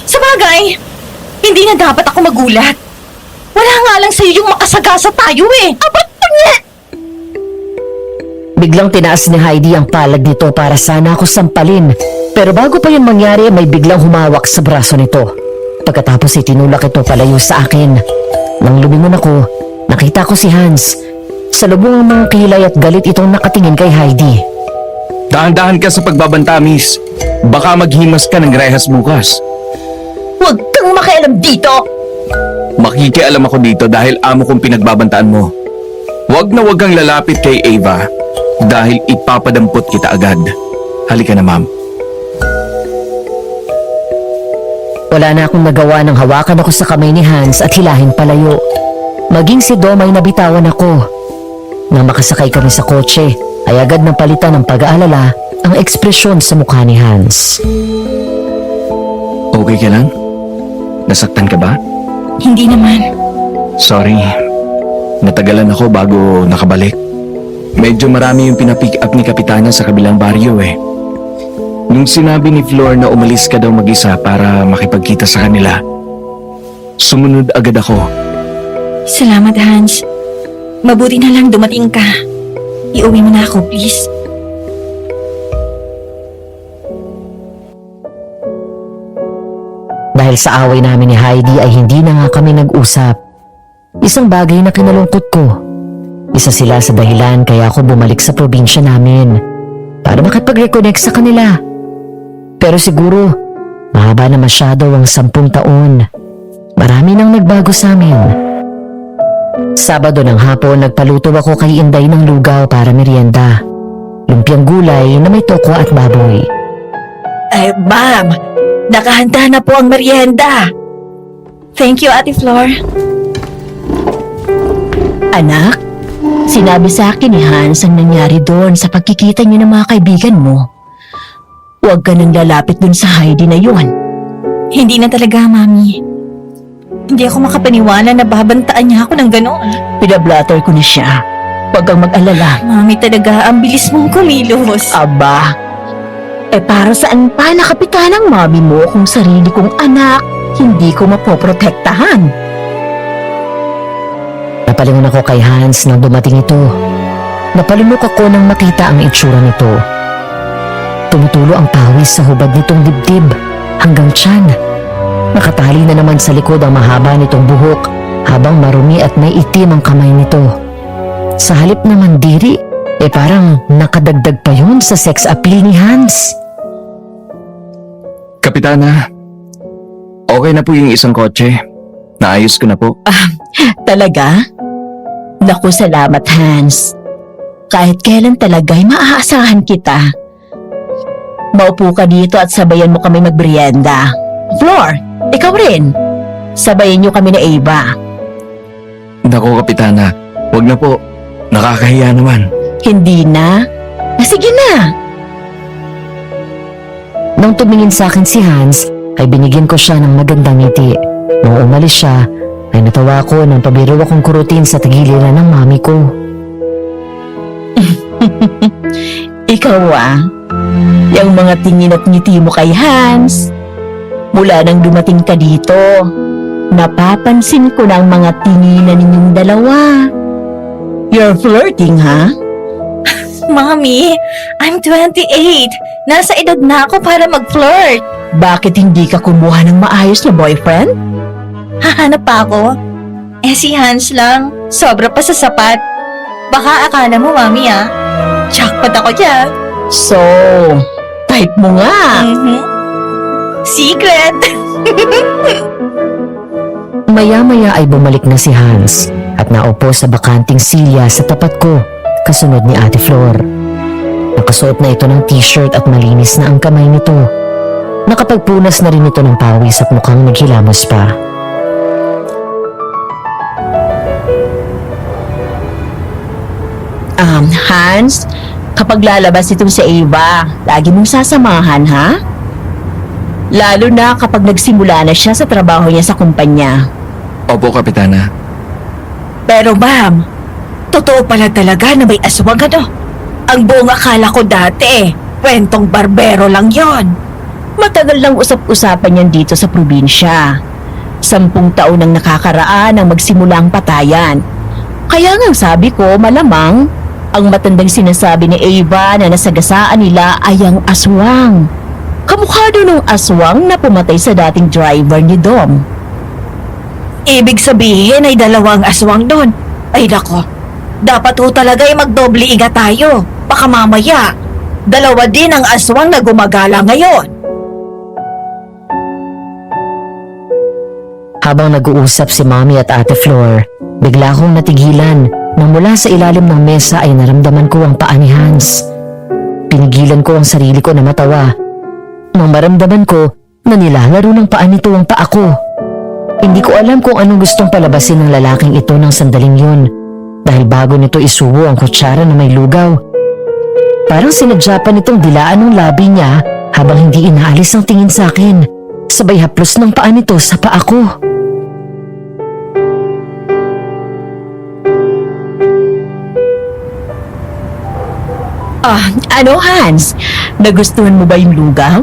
S2: Sa bagay, hindi na dapat ako magulat. Wala nga lang sa'yo yung makasagasa tayo eh.
S3: Abat pa niya!
S4: Biglang tinaas ni Heidi ang palag nito para sana ako sampalin. Pero bago pa yun mangyari, may biglang humawak sa braso nito. Pagkatapos itinulak ito palayo sa akin. Nang lumingon ako, nakita ko si Hans. Sa lubong ng mga kilay at galit itong nakatingin kay Heidi.
S5: Dahan-dahan ka sa pagbabanta, miss. Baka maghimas ka ng rehas bukas.
S3: Huwag kang makialam dito!
S5: Makikialam ako dito dahil amo kong pinagbabantaan mo. Huwag na huwag kang lalapit kay Ava dahil ipapadampot kita agad. Halika na, ma'am.
S4: Wala na akong nagawa nang hawakan ako sa kamay ni Hans at hilahin palayo. Maging si Dom ay nabitawan ako. Nang makasakay kami sa kotse, ay agad nang palitan ng pag-aalala ang ekspresyon sa mukha ni Hans.
S5: Okay ka lang? Nasaktan ka ba?
S2: Hindi naman.
S5: Sorry. Natagalan ako bago nakabalik. Medyo marami yung pinapick up ni Kapitana sa kabilang baryo eh. Nung sinabi ni Flor na umalis ka daw mag-isa para makipagkita sa kanila, sumunod agad ako.
S2: Salamat, Hans. Mabuti na lang dumating ka. Iuwi mo na ako, please.
S4: Dahil sa away namin ni Heidi ay hindi na nga kami nag-usap. Isang bagay na kinalungkot ko. Isa sila sa dahilan kaya ako bumalik sa probinsya namin para makipag-reconnect sa kanila. Pero siguro, mahaba na masyado ang 10 taon. Marami nang nagbago sa amin. Sabado ng hapon, nagpaluto ako kay Inday ng lugaw para merienda. Lumpiang gulay na may toko at baboy.
S2: Ay, ma'am. Nakahanda na po ang merienda. Thank you, Ate Flor.
S3: Anak, sinabi sa akin ni Hans ang nangyari doon sa pagkikita niyo ng mga kaibigan mo. Huwag ka nang lalapit doon sa Heidi na yun.
S2: Hindi na talaga, Mami. Hindi ako makapaniwala na babantaan niya ako ng gano'n.
S3: Pinablatter ko na siya. Huwag kang mag-alala.
S2: Mami, talaga, ang bilis mong kumilos.
S3: Aba, para saan pa nakapitan ng mami mo kung sarili kong anak, hindi ko mapoprotektahan?
S4: Napalingon ako kay Hans nang dumating ito. Napalunok ako nang makita ang itsura nito. Tumutulo ang pawis sa hubad nitong dibdib hanggang tiyan. Nakatali na naman sa likod ang mahaba nitong buhok habang marumi at may itim ang kamay nito. Sa halip na mandiri, parang nakadagdag pa yun sa sex appeal ni Hans.
S5: Kapitana, okay na po yung isang kotse. Naayos ko na po.
S3: Talaga? Naku, salamat Hans. Kahit kailan talaga'y maaasahan kita. Maupo ka dito at sabayan mo kami magmerienda. Flor, ikaw rin. Sabayan niyo kami na Ava.
S5: Naku, Kapitana, wag na po. Nakakahiya naman.
S3: Hindi na? Sige na.
S4: Nang tumingin sa akin si Hans, ay binigyan ko siya ng magandang ngiti. Nung umalis siya, ay natawa ko nang pabiro akong kurutin sa tagiliran ng mami ko.
S3: Ikaw yung mga tingin at ngiti mo kay Hans. Mula nang dumating ka dito, napapansin ko na ang mga tinginan ninyong dalawa. You're flirting, ha?
S2: Mami, I'm 28. Nasa edad na ako para mag-flirt.
S3: Bakit hindi ka kumuha ng maayos na boyfriend?
S2: Hahanap pa ako? Si Hans lang. Sobra pa sa sapat. Baka akala mo, Mami, jackpot ako dyan.
S3: So, type mo nga.
S2: Secret!
S4: Maya-maya ay bumalik na si Hans at naupo sa bakanting silya sa tapat ko, kasunod ni Ate Flor. Nakasuot na ito ng t-shirt at malinis na ang kamay nito. Nakapagpunas na rin ito ng pawis at mukhang naghilamos pa.
S3: Hans, kapag lalabas itong si Ava, lagi mong sasamahan, ha? Lalo na kapag nagsimula na siya sa trabaho niya sa kumpanya.
S5: Opo, Kapitana.
S2: Pero ma'am, totoo pala talaga na may aswang Ang buong akala ko dati, kwentong barbero lang yon.
S3: Matagal lang usap-usapan yan dito sa probinsya. 10 taon nang nakakaraan ang magsimula ang patayan. Kaya nga sabi ko, malamang, ang matandang sinasabi ni Ava na nasagasaan nila ay ang aswang. Kamukha doon ng aswang na pumatay sa dating driver ni Dom.
S2: Ibig sabihin ay 2 aswang doon. Ay nako, dapat ho talaga ay magdoble ingat tayo. Baka mamaya, 2 din ang aswang na gumagala ngayon.
S4: Habang nag-uusap si Mommy at Ate Flor, bigla akong natigilan Nang mula sa ilalim ng mesa ay naramdaman ko ang paa ni Hans. Pinigilan ko ang sarili ko na matawa. Nang maramdaman ko na nilalaro ng paa nito ang paa ko. Hindi ko alam kung anong gustong palabasin ng lalaking ito ng sandaling yun. Dahil bago nito isubo ang kutsara na may lugaw. Parang sinadya pa nitong dilaan ng labi niya habang hindi inaalis ang tingin sa akin. Sabay haplos ng paa nito sa paa ko.
S3: Ano Hans? Nagustuhan mo ba yung lugaw?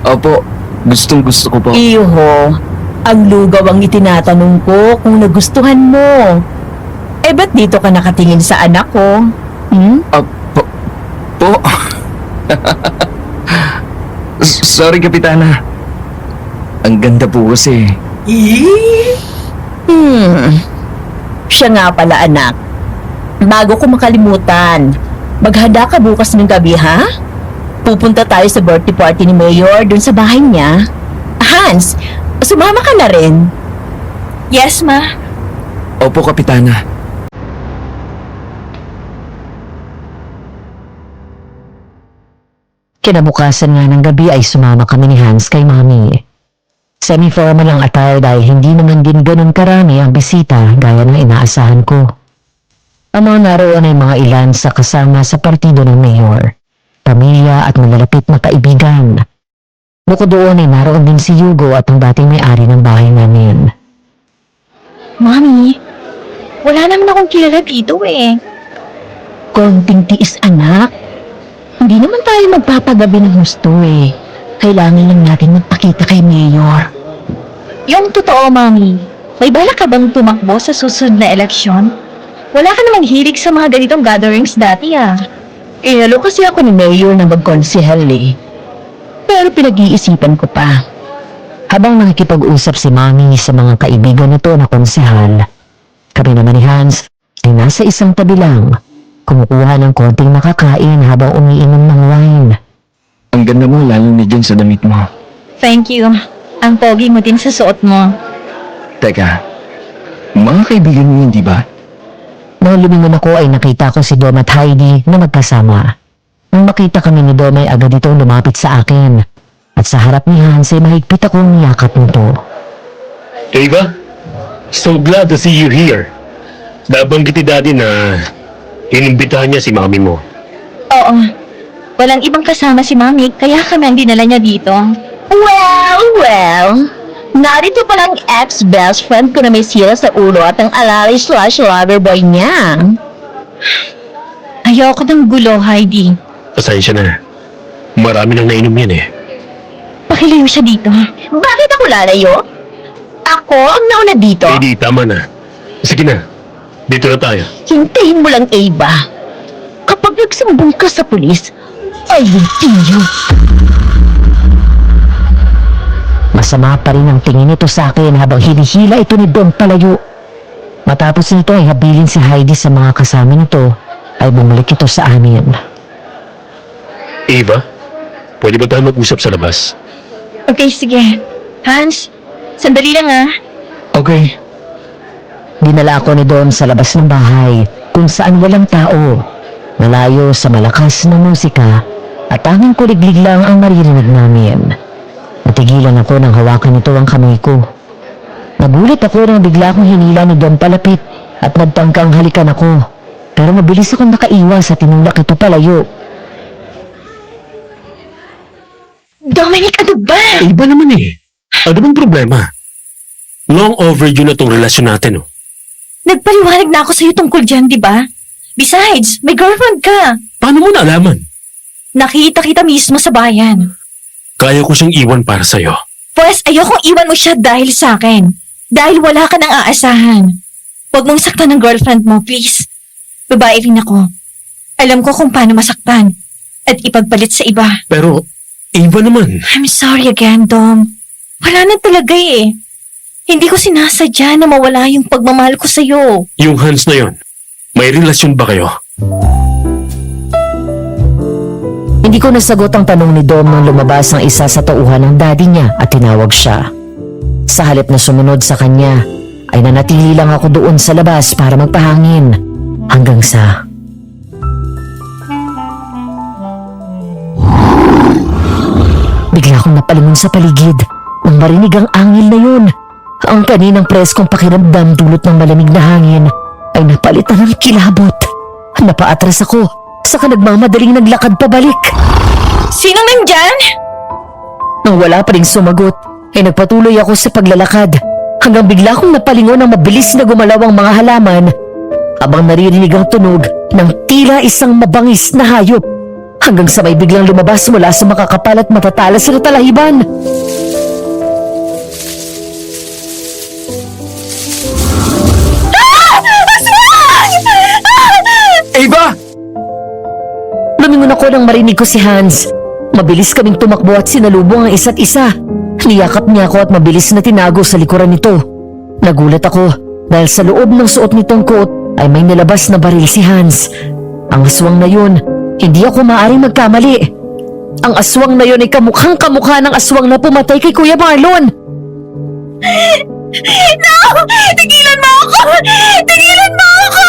S5: Opo, gustong gusto ko po.
S3: Iho, ang lugaw ang itinatanong ko kung nagustuhan mo. Eh ba't dito ka nakatingin sa anak ko?
S5: Po. Sorry, Kapitana. Ang ganda po kasi.
S3: Siya nga pala anak. Bago ko makalimutan, maghanda ka bukas ng gabi ha? Pupunta tayo sa birthday party ni Mayor dun sa bahay niya. Hans, sumama ka na rin.
S2: Yes, ma.
S5: Opo, Kapitana.
S4: Kinabukasan nga ng gabi ay sumama kami ni Hans kay Mami. Semi-formal ang attire dahil hindi naman din ganun karami ang bisita gaya ng inaasahan ko. Ang mga naroon ay mga ilan sa kasama sa partido ng mayor, pamilya at malalapit na kaibigan. Bukod doon ay naroon din si Hugo at ang dating may-ari ng bahay namin.
S2: Mami, wala naman akong kilala dito eh.
S3: Konting tiis anak. Hindi naman tayo magpapagabi ng gusto eh. Kailangan lang natin magpakita kay Mayor.
S2: Yung totoo, Mami. May balak ka bang tumakbo sa susunod na eleksyon? Wala ka namang hilig sa mga ganitong gatherings dati ah.
S3: Inalo kasi ako ni Mayor na magkonsehal eh. Pero pinag-iisipan ko pa.
S4: Habang nakikipag-usap si Mami sa mga kaibigan nito na konsehal, kami naman ni Hans ay nasa isang tabi lang, kumukuha ng konting makakain habang umiinom ng wine.
S5: Ang ganda mo, lalo na dyan sa damit mo.
S2: Thank you. Ang pogi mo din sa suot mo.
S5: Teka, mga kaibigan mo yun, di ba?
S4: Nang lumingon ako ay nakita ko si Dom at Heidi na magkasama. Nang makita kami ni Dom ay agad itong lumapit sa akin. At sa harap ni Hans ay mahigpit akong niyakap nito.
S1: Ava, so glad to see you here. Nabanggit ni Daddy na inimbitahan niya si Mami mo.
S2: Oo. Walang ibang kasama si Mami, kaya kami ang dinala niya dito.
S3: Well, narito palang ex-best friend ko na may sira sa ulo at ang alalay/lover boy niya.
S2: Ayoko ng gulo, Heidi.
S1: Pasensya na. Marami nang nainom yan eh.
S2: Pakilayo siya dito.
S3: Bakit ako lalayo? Ako ang nauna dito.
S1: Heidi, tama na. Sige na. Dito na tayo.
S3: Hintayin mo lang, Ava. Kapag nagsumbong ka sa pulis, ay hindi.
S4: Masama pa rin ang tingin nito sa akin habang hinihila ito ni Dom palayo. Matapos nito ay habilin si Heidi sa mga kasama nito, ay bumalik ito sa amin.
S1: Ava, pwede ba tayo mag-usap sa labas?
S2: Okay, sige. Hans, sandali lang ah.
S5: Okay.
S4: Dinala ako ni Dom sa labas ng bahay kung saan walang tao, malayo sa malakas na musika at tanging kuliglig lang ang maririnig namin. Natigilan ako nang hawakan nito ang kamay ko. Nagulat ako nang bigla akong hinila ni Dom palapit at nagtangkang halikan ako. Pero mabilis akong nakaiwas at tinulak ito palayo.
S2: Dominic, ano ba?
S1: Iba naman eh. Ano bang problema? Long overdue na tong relasyon natin oh.
S2: Nagpaliwanag na ako sa'yo tungkol dyan, di ba? Besides, may girlfriend ka.
S1: Paano mo nalaman?
S2: Nakita kita mismo sa bayan.
S1: Kaya ko siyang iwan para sa'yo.
S2: Pues, ayokong iwan mo siya dahil sa akin. Dahil wala ka nang aasahan. Huwag mong saktan ng girlfriend mo, please. Babae rin ako. Alam ko kung paano masaktan. At ipagpalit sa iba.
S1: Pero, Ava naman.
S2: I'm sorry again, Dom. Wala na talaga eh. Hindi ko sinasadya na mawala yung pagmamahal ko sa'yo.
S1: Yung Hans na yon, may relasyon ba kayo?
S4: Hindi ko nasagot ang tanong ni Dom nang lumabas ang isa sa tauhan ng daddy niya at tinawag siya. Sa halip na sumunod sa kanya, ay nanatili lang ako doon sa labas para magpahangin. Hanggang sa... Bigla akong napalingon sa paligid nang marinig ang angil na yun. Ang kaninang preskong pakiramdam dulot ng malamig na hangin ay napalitan ng kilabot. Napaatras ako, saka nagmamadaling naglakad pabalik.
S2: Sinong nandyan?
S4: Nang wala pa ring sumagot, ay nagpatuloy ako sa paglalakad hanggang bigla akong napalingon ng mabilis na gumalaw ang mga halaman habang naririnig ang tunog ng tila isang mabangis na hayop hanggang sa may biglang lumabas mula sa makakapal at matatalas na talahiban.
S5: Ava!
S4: Lumingon ako nang marinig ko si Hans. Mabilis kaming tumakbo at sinalubong ang isa't isa. Niyakap niya ako at mabilis na tinago sa likuran nito. Nagulat ako dahil sa loob ng suot nitong coat ay may nilabas na baril si Hans. Ang aswang na yun, hindi ako maaaring magkamali. Ang aswang na yun ay kamukhang kamukha ng aswang na pumatay kay Kuya Marlon.
S2: No! Tigilan mo ako! Tigilan mo ako!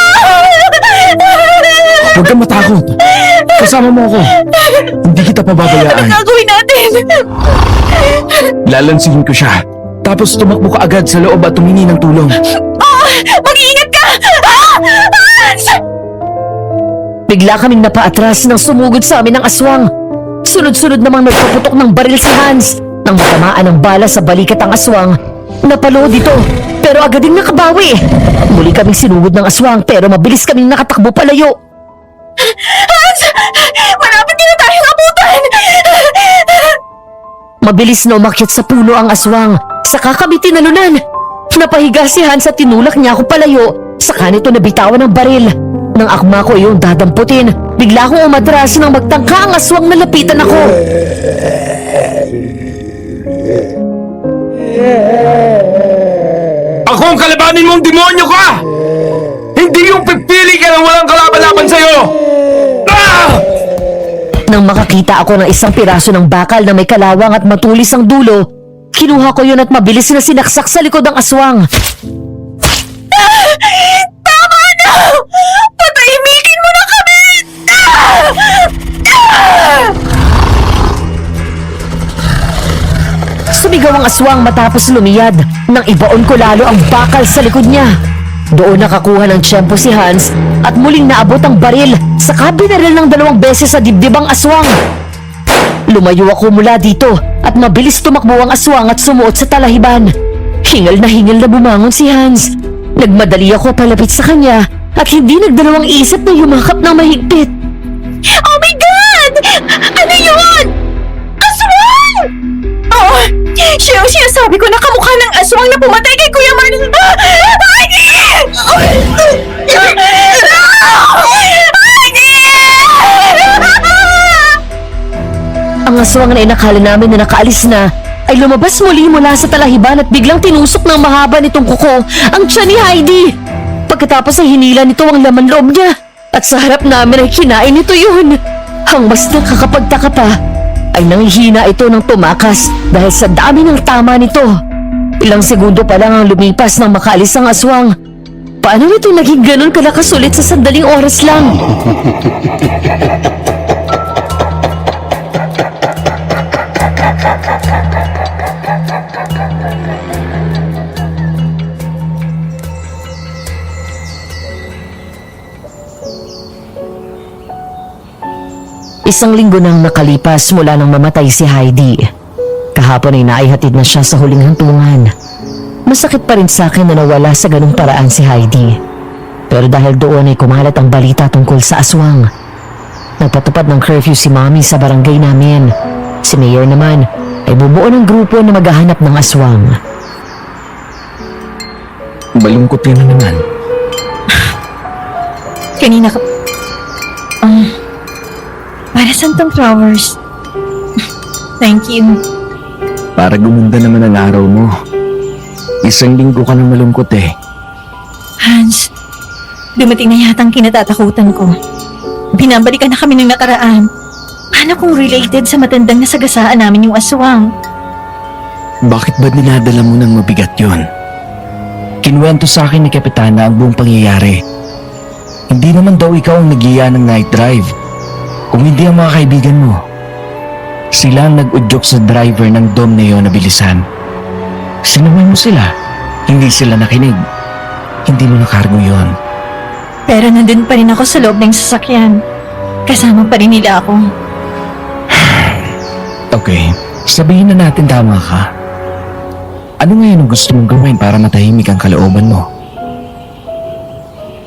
S5: Huwag kang matakot. Kasama mo ako. Hindi kita pababayaan.
S2: Anong gagawin natin?
S5: Lalansihin ko siya. Tapos tumakbo ka agad sa loob at tumingi ng tulong.
S2: Mag-iingat ka! Hans!
S4: Bigla kaming napaatras nang sumugod sa amin ng aswang. Sunod-sunod namang nagpaputok ng baril si Hans. Nang matamaan ng bala sa balikat ang aswang, napalo dito, pero agad ding nakabawi. Muli kaming sinugod ng aswang pero mabilis kaming nakatakbo palayo.
S2: Hans! Malapit na tayong abutan!
S4: Mabilis na umakyat sa puno ang aswang, saka kami tinalunan. Napahiga si Hans at tinulak niya ako palayo, saka nito nabitawan ng baril. Nang akma ko yung dadamputin, bigla akong umatras nang magtangka ang aswang na lapitan ako.
S5: Ako ang kalabanin mong demonyo ka! Hindi yung pipili ka ng walang kalaban-laban sa'yo! Ah!
S4: Nang makakita ako ng isang piraso ng bakal na may kalawang at matulis ang dulo, kinuha ko yun at mabilis na sinaksak sa likod ng aswang.
S2: Tama na! Patahimikin mo na kami!
S4: Sumigaw ang aswang matapos lumiyad nang ibaon ko lalo ang bakal sa likod niya. Doon nakakuha ng tiyempo si Hans at muling naabot ang baril saka binaril ng 2 beses sa dibdib ang aswang. Lumayo ako mula dito at mabilis tumakbo ang aswang at sumuot sa talahiban. Hingal na bumangon si Hans. Nagmadali ako palapit sa kanya at hindi nagdalawang isip na yumakap ng mahigpit.
S2: Oh my God! Ano yun? Aswang! Oo, siya ang sinasabi ko na kamukha ng aswang na pumatay kay Kuya Marlon.
S4: Ang aswang na inakala namin na nakaalis na ay lumabas muli mula sa talahiban at biglang tinusok ng mahaba nitong kuko ang tiyan ni Heidi. Pagkatapos ay hinila nito ang laman loob niya at sa harap namin ay kinain nito yun. Ang mas nakakapagtaka pa ay nanghihina ito ng tumakas dahil sa dami ng tama nito. Ilang segundo pa lang ang lumipas nang makaalis ang aswang. Paano nito naging ganun kalakas ulit sa sandaling oras lang? Isang linggo nang nakalipas mula nang mamatay si Heidi. Kahapon ay naihatid na siya sa huling hantungan. Masakit pa rin sa akin na nawala sa ganung paraan si Heidi. Pero dahil doon ay kumalat ang balita tungkol sa aswang. Nagpatupad ng curfew si Mommy sa barangay namin. Si Mayor naman ay bubuo ng grupo na maghahanap ng aswang.
S5: Malungkot ka na naman.
S2: Kanina ka... para saan tong flowers? Thank you.
S5: Para gumanda naman ang araw mo. Isang linggo ka nang malungkot eh.
S2: Hans, dumating na yata ang kinatatakutan ko. Binabalikan na kami ng nakaraan. Paano kung related sa matandang nasagasaan namin yung aswang?
S5: Bakit ba dinadala mo ng mabigat yon? Kinuwento sa akin ni Kapitana ang buong pangyayari. Hindi naman daw ikaw ang nag-iya ng night drive, kung hindi ang mga kaibigan mo. Sila ang nag-udyok sa driver ng dom na iyon na bilisan. Sinamay mo sila. Hindi sila nakinig. Hindi mo nakargo yon.
S2: Pero nandun pa rin ako sa loob ng sasakyan. Kasama pa rin nila ako.
S5: Okay, sabihin na natin tama ka. Ano ngayon ang gusto mong gawin para matahimik ang kalooban mo?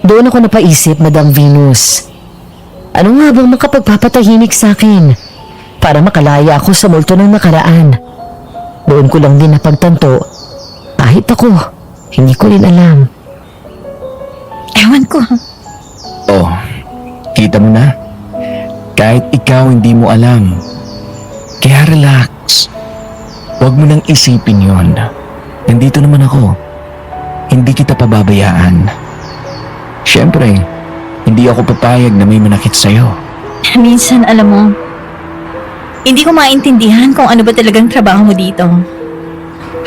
S4: Doon ako napaisip, Madam Venus. Ano nga bang makapagpapatahimik sa akin? Para makalaya ako sa multo ng nakaraan. Doon ko lang din napagtanto. Kahit ako, hindi ko rin alam.
S2: Ewan ko.
S5: Oh, kita mo na? Kahit ikaw hindi mo alam. Kaya relax. Huwag mo nang isipin yon. Nandito naman ako. Hindi kita pababayaan. Siyempre, hindi ako papayag na may manakit sa'yo.
S2: Minsan, alam mo, hindi ko maintindihan kung ano ba talagang trabaho mo dito.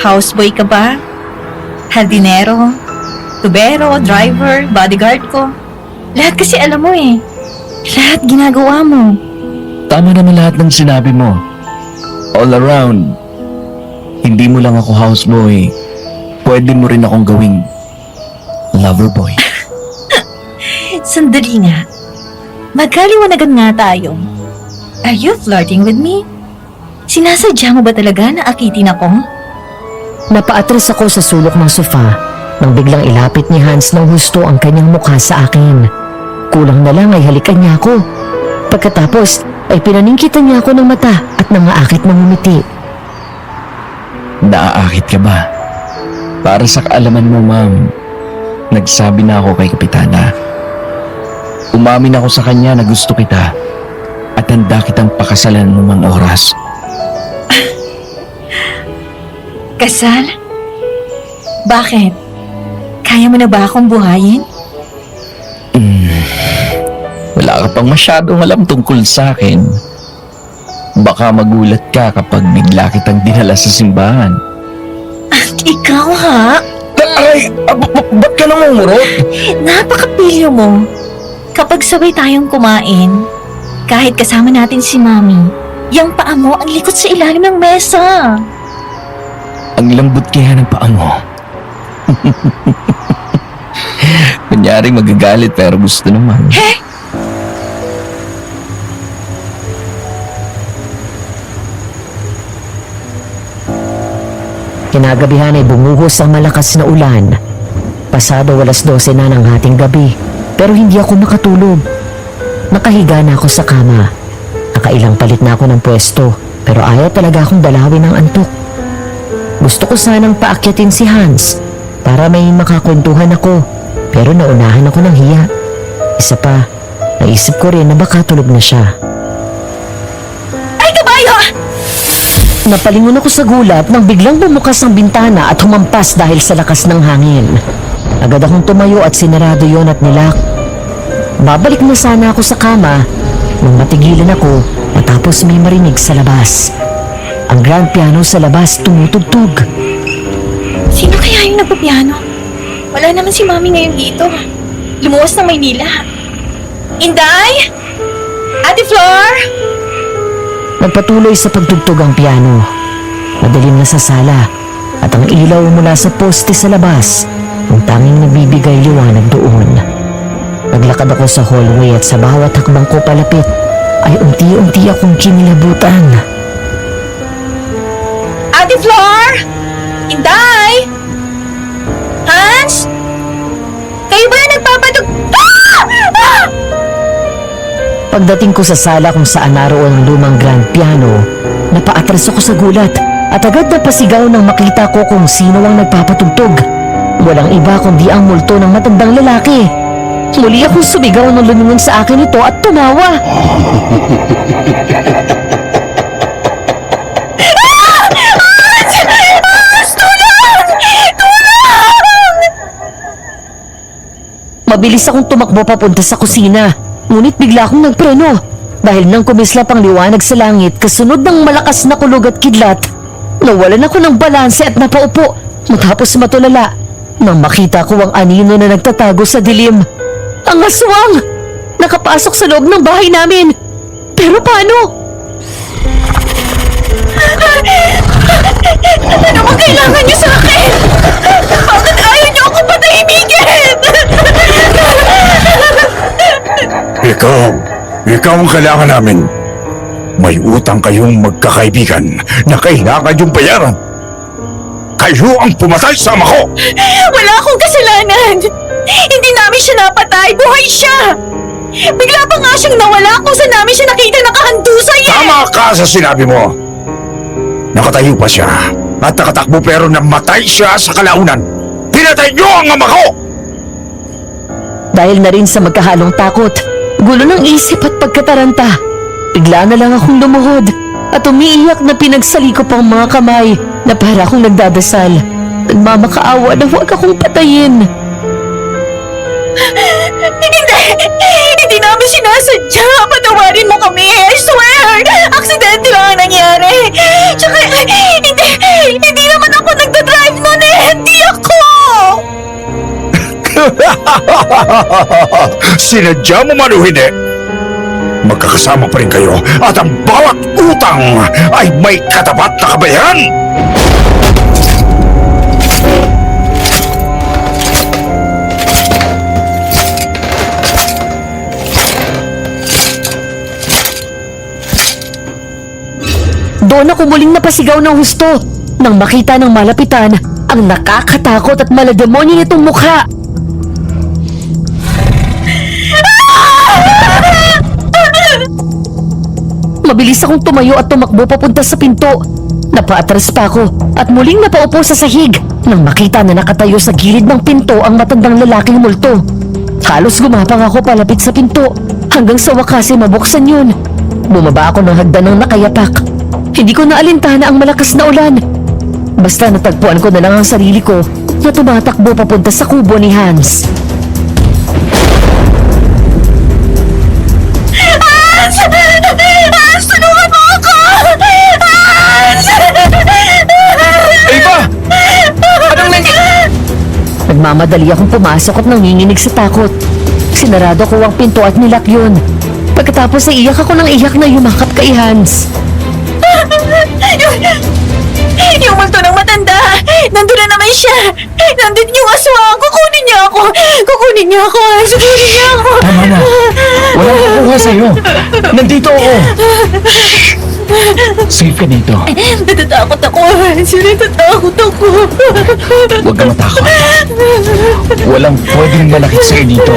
S2: Houseboy ka ba? Hardinero? Tubero? Driver? Bodyguard ko? Lahat kasi alam mo eh. Lahat ginagawa mo.
S5: Tama naman lahat ng sinabi mo. All around. Hindi mo lang ako houseboy. Pwede mo rin akong gawing lover boy.
S2: Sandali nga. Magkaliwanagan nga tayo. Are you flirting with me? Sinasadya mo ba talaga na akitin ako?
S4: Napaatras ako sa sulok ng sofa nang biglang ilapit ni Hans ng husto ang kanyang mukha sa akin. Kulang na lang ay halikan niya ako. Pagkatapos ay pinaningkitan niya ako ng mata at nangaakit ng ngumiti.
S5: Naaakit ka ba? Para sa kaalaman mo, ma'am, nagsabi na ako kay Kapitana. Umamin ako sa kanya na gusto kita at handa kitang pakasalan ng oras.
S2: Kasal? Bakit? Kaya mo na ba akong buhayin?
S5: Wala ka pang masyadong alam tungkol sa akin. Baka magulat ka kapag bigla kitang dinala sa simbahan.
S2: At ikaw ha?
S5: Ay! Ba't ka namumurot?
S2: Napakapilyo mo. Kapag sabay tayong kumain, kahit kasama natin si Mami, yang paa mo ang likot sa ilalim ng mesa.
S5: Ang lambot kaya ng paa mo. Kunyari magagalit pero gusto naman.
S4: Kinagabihan ay bumuhos ang malakas na ulan. Pasado 12:00 na ng hating gabi, pero hindi ako makatulog. Nakahiga na ako sa kama. Nakailang palit na ako ng pwesto, pero ayaw talaga akong dalawin ng antok. Gusto ko sanang paakyatin si Hans para may makakwentuhan ako, pero naunahan ako ng hiya. Isa pa, naisip ko rin na baka tulog na siya.
S2: Ay, kabayo!
S4: Napalingon ako sa gulat nang biglang bumukas ang bintana at humampas dahil sa lakas ng hangin. Agad akong tumayo at sinarado yon at nilak. Babalik na sana ako sa kama nang matigilan ako matapos may marinig sa labas. Ang grand piano sa labas tumutugtog.
S2: Sino kaya yung nagpapiano? Wala naman si Mami ngayon dito. Lumuwas ng Maynila. Inday? Ate Flor?
S4: Nagpatuloy sa pagtugtog ang piano. Madilim na sa sala at ang ilaw mula sa poste sa labas ang tanging nagbibigay liwanag doon. Naglakad ako sa hallway at sa bawat hakbang ko palapit ay unti-unti akong kinilabutan.
S2: Ate Flor? Inday? Hans? Kayo ba yung nagpapatug...
S4: Pagdating ko sa sala kung saan naroon ang lumang grand piano, napaatras ako sa gulat at agad na pasigaw nang makita ko kung sino ang nagpapatugtog. Walang iba kundi ang multo ng matandang lalaki. Muli akong sumigaw nang lumingon sa akin ito at tumawa. Mabilis akong tumakbo papunta sa kusina. Ngunit bigla akong nagpreno dahil nang kumislap ang liwanag sa langit kasunod ng malakas na kulog at kidlat. Nawalan ako ng balanse at napaupo matapos matulala Nang makita ko ang anino na nagtatago sa dilim. Ang aswang! Nakapasok sa loob ng bahay namin. Pero paano?
S2: Ano bang kailangan niyo sa akin? Bakit ayaw niyo ako patahimikin?
S6: Ikaw ang kailangan namin. May utang kayong magkakaibigan na kailangan yung bayaran. Kayo ang pumatay sa ama ko!
S2: Wala akong kasalanan. Hindi namin siya napatay. Buhay siya. Bigla pa nga siyang nawala kung saan namin siya nakita nakahandusay eh.
S6: Tama ka sa sinabi mo. Nakatayo pa siya at nakatakbo pero namatay siya sa kalaunan. Pinatay niyo ang ama ko!
S4: Dahil na rin sa magkahalong takot, gulo ng isip at pagkataranta, bigla na lang akong lumuhod at umiiyak na pinagsaliko pa ang mga kamay na para akong nagdadasal. Nagmamakaawa na huwag akong patayin.
S2: Hindi namin sinasadya. Patawarin mo kami. I swear. Aksidente lang ang nangyari. Tsaka, hindi naman ako nagdadrive nun eh. Hindi ako.
S6: Sinadya mo man o hindi, magkakasama pa rin kayo at ang bawat utang ay may katapat na kabayaran!
S4: Doon ako muling napasigaw ng husto nang makita ng malapitan ang nakakatakot at malademonyo nitong mukha. Mabilis akong tumayo at tumakbo papunta sa pinto. Napaatras pa ako at muling napaupo sa sahig nang makita na nakatayo sa gilid ng pinto ang matandang lalaking multo. Halos gumapang ako palapit sa pinto hanggang sa wakas ay mabuksan yun. Bumaba ako ng hagdan ng nakayapak. Hindi ko naalintana ang malakas na ulan. Basta natagpuan ko na lang ang sarili ko na tumatakbo papunta sa kubo ni Hans.
S2: Hans, tulungan mo ako! Hans!
S5: Eva! Anong nangyari?
S4: Nagmamadali akong pumasok at nanginginig sa takot. Sinarado ko ang pinto at nilak yun. Pagkatapos ay iyak ako ng iyak na yumakap kay Hans.
S2: Yung multo ng matanda! Nandun na naman siya! Nandun yung aswang! Kukunin niya ako! Kukunin niya ako! Kukunin niya ako!
S5: Tama na. Walang kukuha sa'yo. Nandito ako. Safe ka dito.
S2: Natatakot ako! Natatakot ako!
S5: Huwag ka matakot. Walang pwedeng malakit sa'yo dito.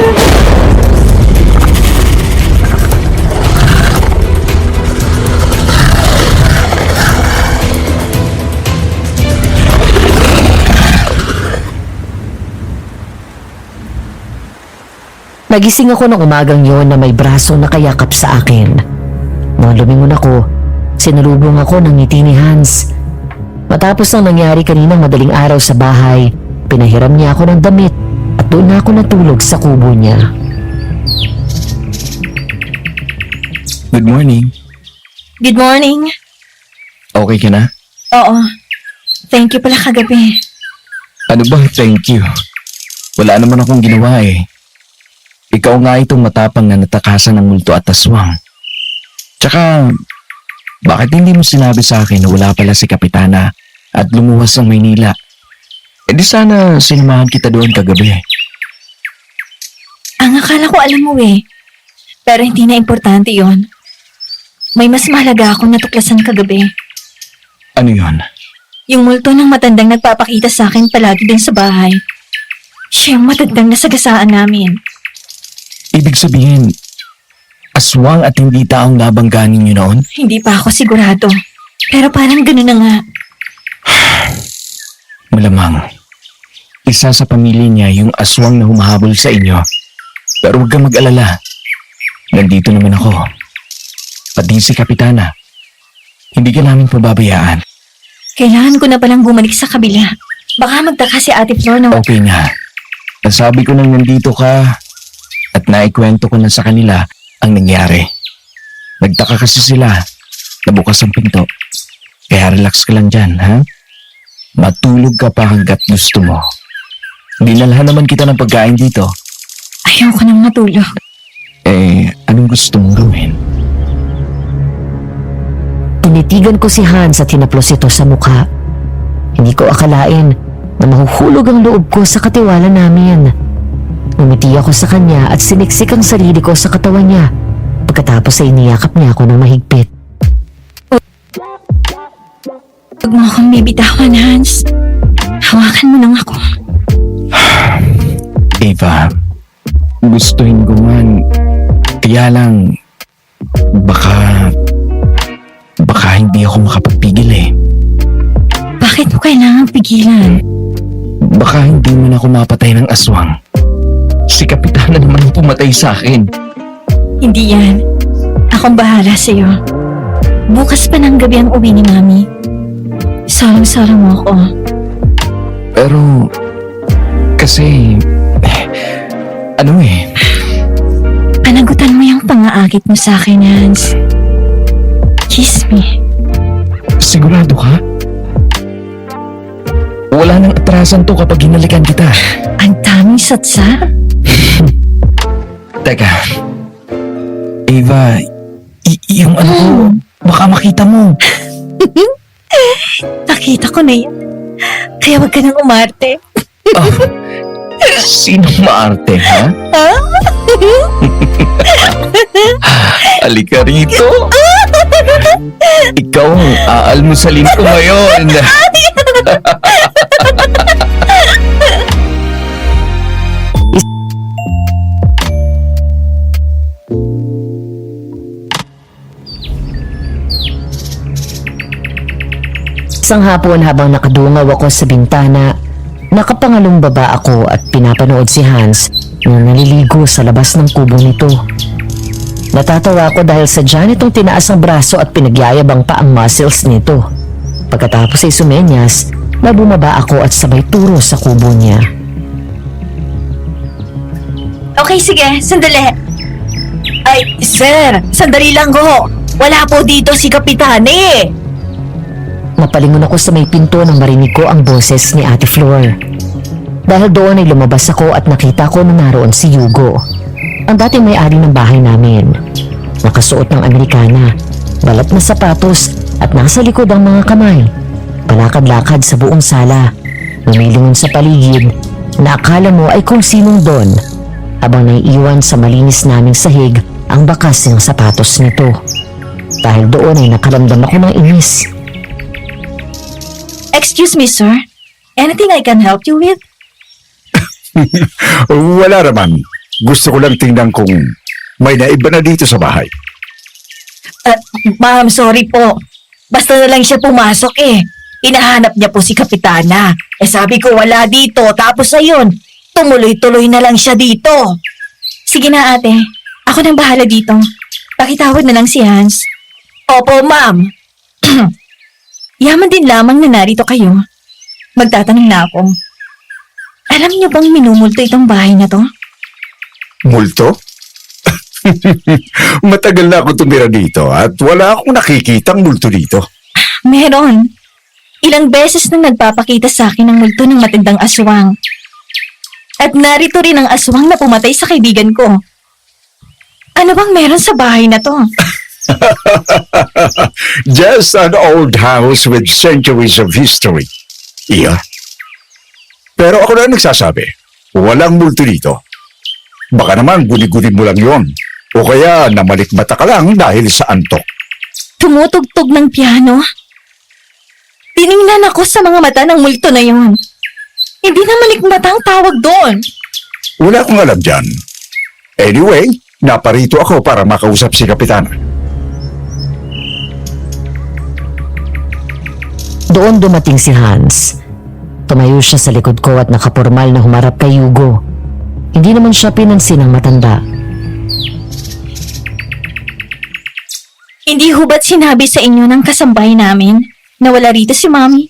S4: Nagising ako ng umagang yon na may braso na kayakap sa akin. Nang lumingon ako, sinalubong ako ng ngiti ni Hans. Matapos ang nangyari kaninang madaling araw sa bahay, pinahiram niya ako ng damit at doon na ako natulog sa kubo niya.
S5: Good morning.
S2: Good morning!
S5: Okay ka na?
S2: Oo. Thank you pala kagabi.
S5: Ano ba thank you? Wala naman akong ginawa eh. Ikaw nga itong matapang na natakasan ng multo at aswang. Tsaka, bakit hindi mo sinabi sa akin na wala pala si Kapitana at lumuwas ang Maynila? E di sana sinamahan kita doon kagabi.
S2: Ang akala ko alam mo eh. Pero hindi na importante yon. May mas mahalaga akong natuklasan kagabi.
S5: Ano yon?
S2: Yung multo ng matandang nagpapakita sa akin palagi din sa bahay. Siya yung matandang nasagasaan namin.
S5: Ibig sabihin, aswang at hindi taong nabangganin niyo noon?
S2: Hindi pa ako sigurado. Pero parang gano'n na nga.
S5: Malamang, isa sa pamilya niya yung aswang na humahabol sa inyo. Pero huwag kang mag-alala. Nandito naman ako. Pati si Kapitana. Hindi ka namin pababayaan.
S2: Kailangan ko na palang bumalik sa kabila. Baka magtaka si Ate Flor na...
S5: Okay na. Nasabi ko nang nandito ka at naikwento ko na sa kanila ang nangyari. Nagtaka kasi sila na bukas ang pinto. Kaya relax ka lang dyan, ha? Matulog ka pa hanggat gusto mo. Dinalhan naman kita ng pagkain dito.
S2: Ayoko nang matulog.
S5: Anong gusto mong gawin?
S4: Tinitigan ko si Hans at hinaplos ito sa mukha. Hindi ko akalain na mahuhulog ang loob ko sa katiwala namin. Umiti ako sa kanya at siniksik ang sarili ko sa katawan niya. Pagkatapos ay iniyakap niya ako ng mahigpit.
S2: Huwag mo akong bibitawan, Hans. Hawakan mo lang ako.
S5: Eva, gustuhin ko man. Kaya lang, baka hindi ako makapagpigil eh.
S2: Bakit mo kailangang pigilan?
S5: Baka hindi mo na ako mapatay ng aswang. Si Kapitana naman ang pumatay sa akin.
S2: Hindi yan. Akong bahala sa'yo. Bukas pa ng gabi ang uwi ni Mami. Sorang-sora mo ako.
S5: Pero, kasi,
S2: Panagutan mo yung pangaakit mo sa akin, Hans. Kiss me.
S5: sigurado ka? Wala nang atrasan to kapag hinalikan kita.
S2: Ang daming satsa.
S5: Teka, Eva, yung ano ko, baka makita mo.
S2: Nakita ko na yan. Kaya wag ka nang umarte.
S5: Oh, sinong maarte, ha? Halika rito. Ikaw ang aalmusalin ko ngayon.
S4: Isang hapon habang nakadungaw ako sa bintana, nakapangalong baba ako at pinapanood si Hans na naliligo sa labas ng kubo nito. Natatawa ako dahil sadya nitong tinaas ang braso at pinagyayabang pa ang muscles nito. Pagkatapos ay sumenyas na bumaba ako at sabay turo sa kubo niya.
S2: Okay, sige. Sandali. Ay, sir. Sandali lang ho. Wala po dito si Kapitane.
S4: Napalingon ako sa may pinto nang marinig ko ang boses ni Ate Flor. Dahil doon ay lumabas ako at nakita ko na naroon si Hugo, ang dating may-ari ng bahay namin. Nakasuot ng Amerikana, balat na sapatos at nasa likod ang mga kamay. Palakad-lakad sa buong sala, lumilingon sa paligid na akala mo ay kung sinong Don, habang naiiwan sa malinis naming sahig ang bakas ng sapatos nito. Dahil doon ay nakaramdam ako ng inis.
S2: Excuse me, sir. Anything I can help you with?
S6: Wala naman. Gusto ko lang tingnan kung may naiba na dito sa bahay.
S2: Ma'am, sorry po. Basta na lang siya pumasok eh. Hinahanap niya po si Kapitana. Sabi ko wala dito. Tapos ayun, tumuloy-tuloy na lang siya dito. Sige na ate. Ako nang bahala dito. Pakitawad na lang si Hans. Opo, ma'am. Yaman din lamang na narito kayo. Magtatanong na ako. Alam niyo bang minumulto itong bahay na to?
S6: Multo? Matagal na ako tumira dito at wala akong nakikitang multo dito.
S2: Meron. Ilang beses nang nagpapakita sa akin ng multo ng matindang aswang. At narito rin ang aswang na pumatay sa kaibigan ko. Ano bang meron sa bahay na to?
S6: Just an old house with centuries of history. Iya. Pero ako na nagsasabi, walang multo dito. Baka naman guni-guni mo lang yon. O kaya namalikmata ka lang dahil sa antok.
S2: Tumutugtog ng piano? Tiningnan ako sa mga mata ng multo na yon. Hindi na malikmata ang tawag doon.
S6: Wala akong alam dyan. Anyway, naparito ako para makausap si Kapitana.
S4: Doon dumating si Hans. Tumayo siya sa likod ko at nakapormal na humarap kay Hugo. Hindi naman siya pinansin ng matanda.
S2: Hindi ho ba't sinabi sa inyo ng kasambahay namin na wala rito si Mami?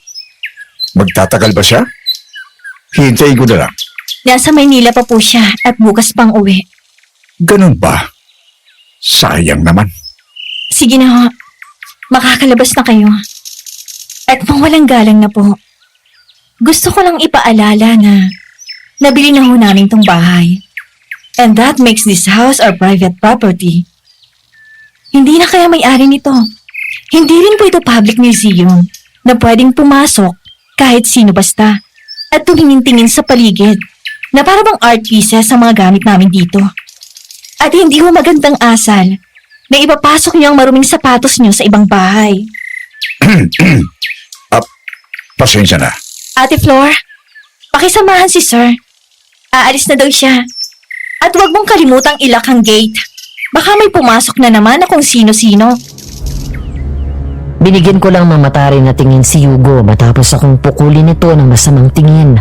S6: Magtatagal ba siya? Hintayin ko na lang.
S2: Nasa Maynila pa po siya at bukas pang uwi.
S6: Ganun ba? Sayang naman.
S2: Sige na ho. Makakalabas na kayo. At pang walang galang na po. Gusto ko lang ipaalala na Nabili na ho namin tong bahay. And that makes this house our private property. Hindi na kaya may-ari nito. Hindi rin po ito public museum na pwedeng pumasok kahit sino basta at tumingin-tingin sa paligid na para bang art pieces ang mga gamit namin dito. At hindi ho magandang asal na ipapasok niyo ang maruming sapatos niyo sa ibang bahay.
S6: Pasensya na.
S2: Ate Flor, pakisamahan si Sir. Aalis na daw siya. At huwag mong kalimutang ilak ang gate. Baka may pumasok na naman na kung sino-sino.
S4: Binigyan ko lang ng mataray na tingin si Hugo matapos akong pukulin ito ng masamang tingin.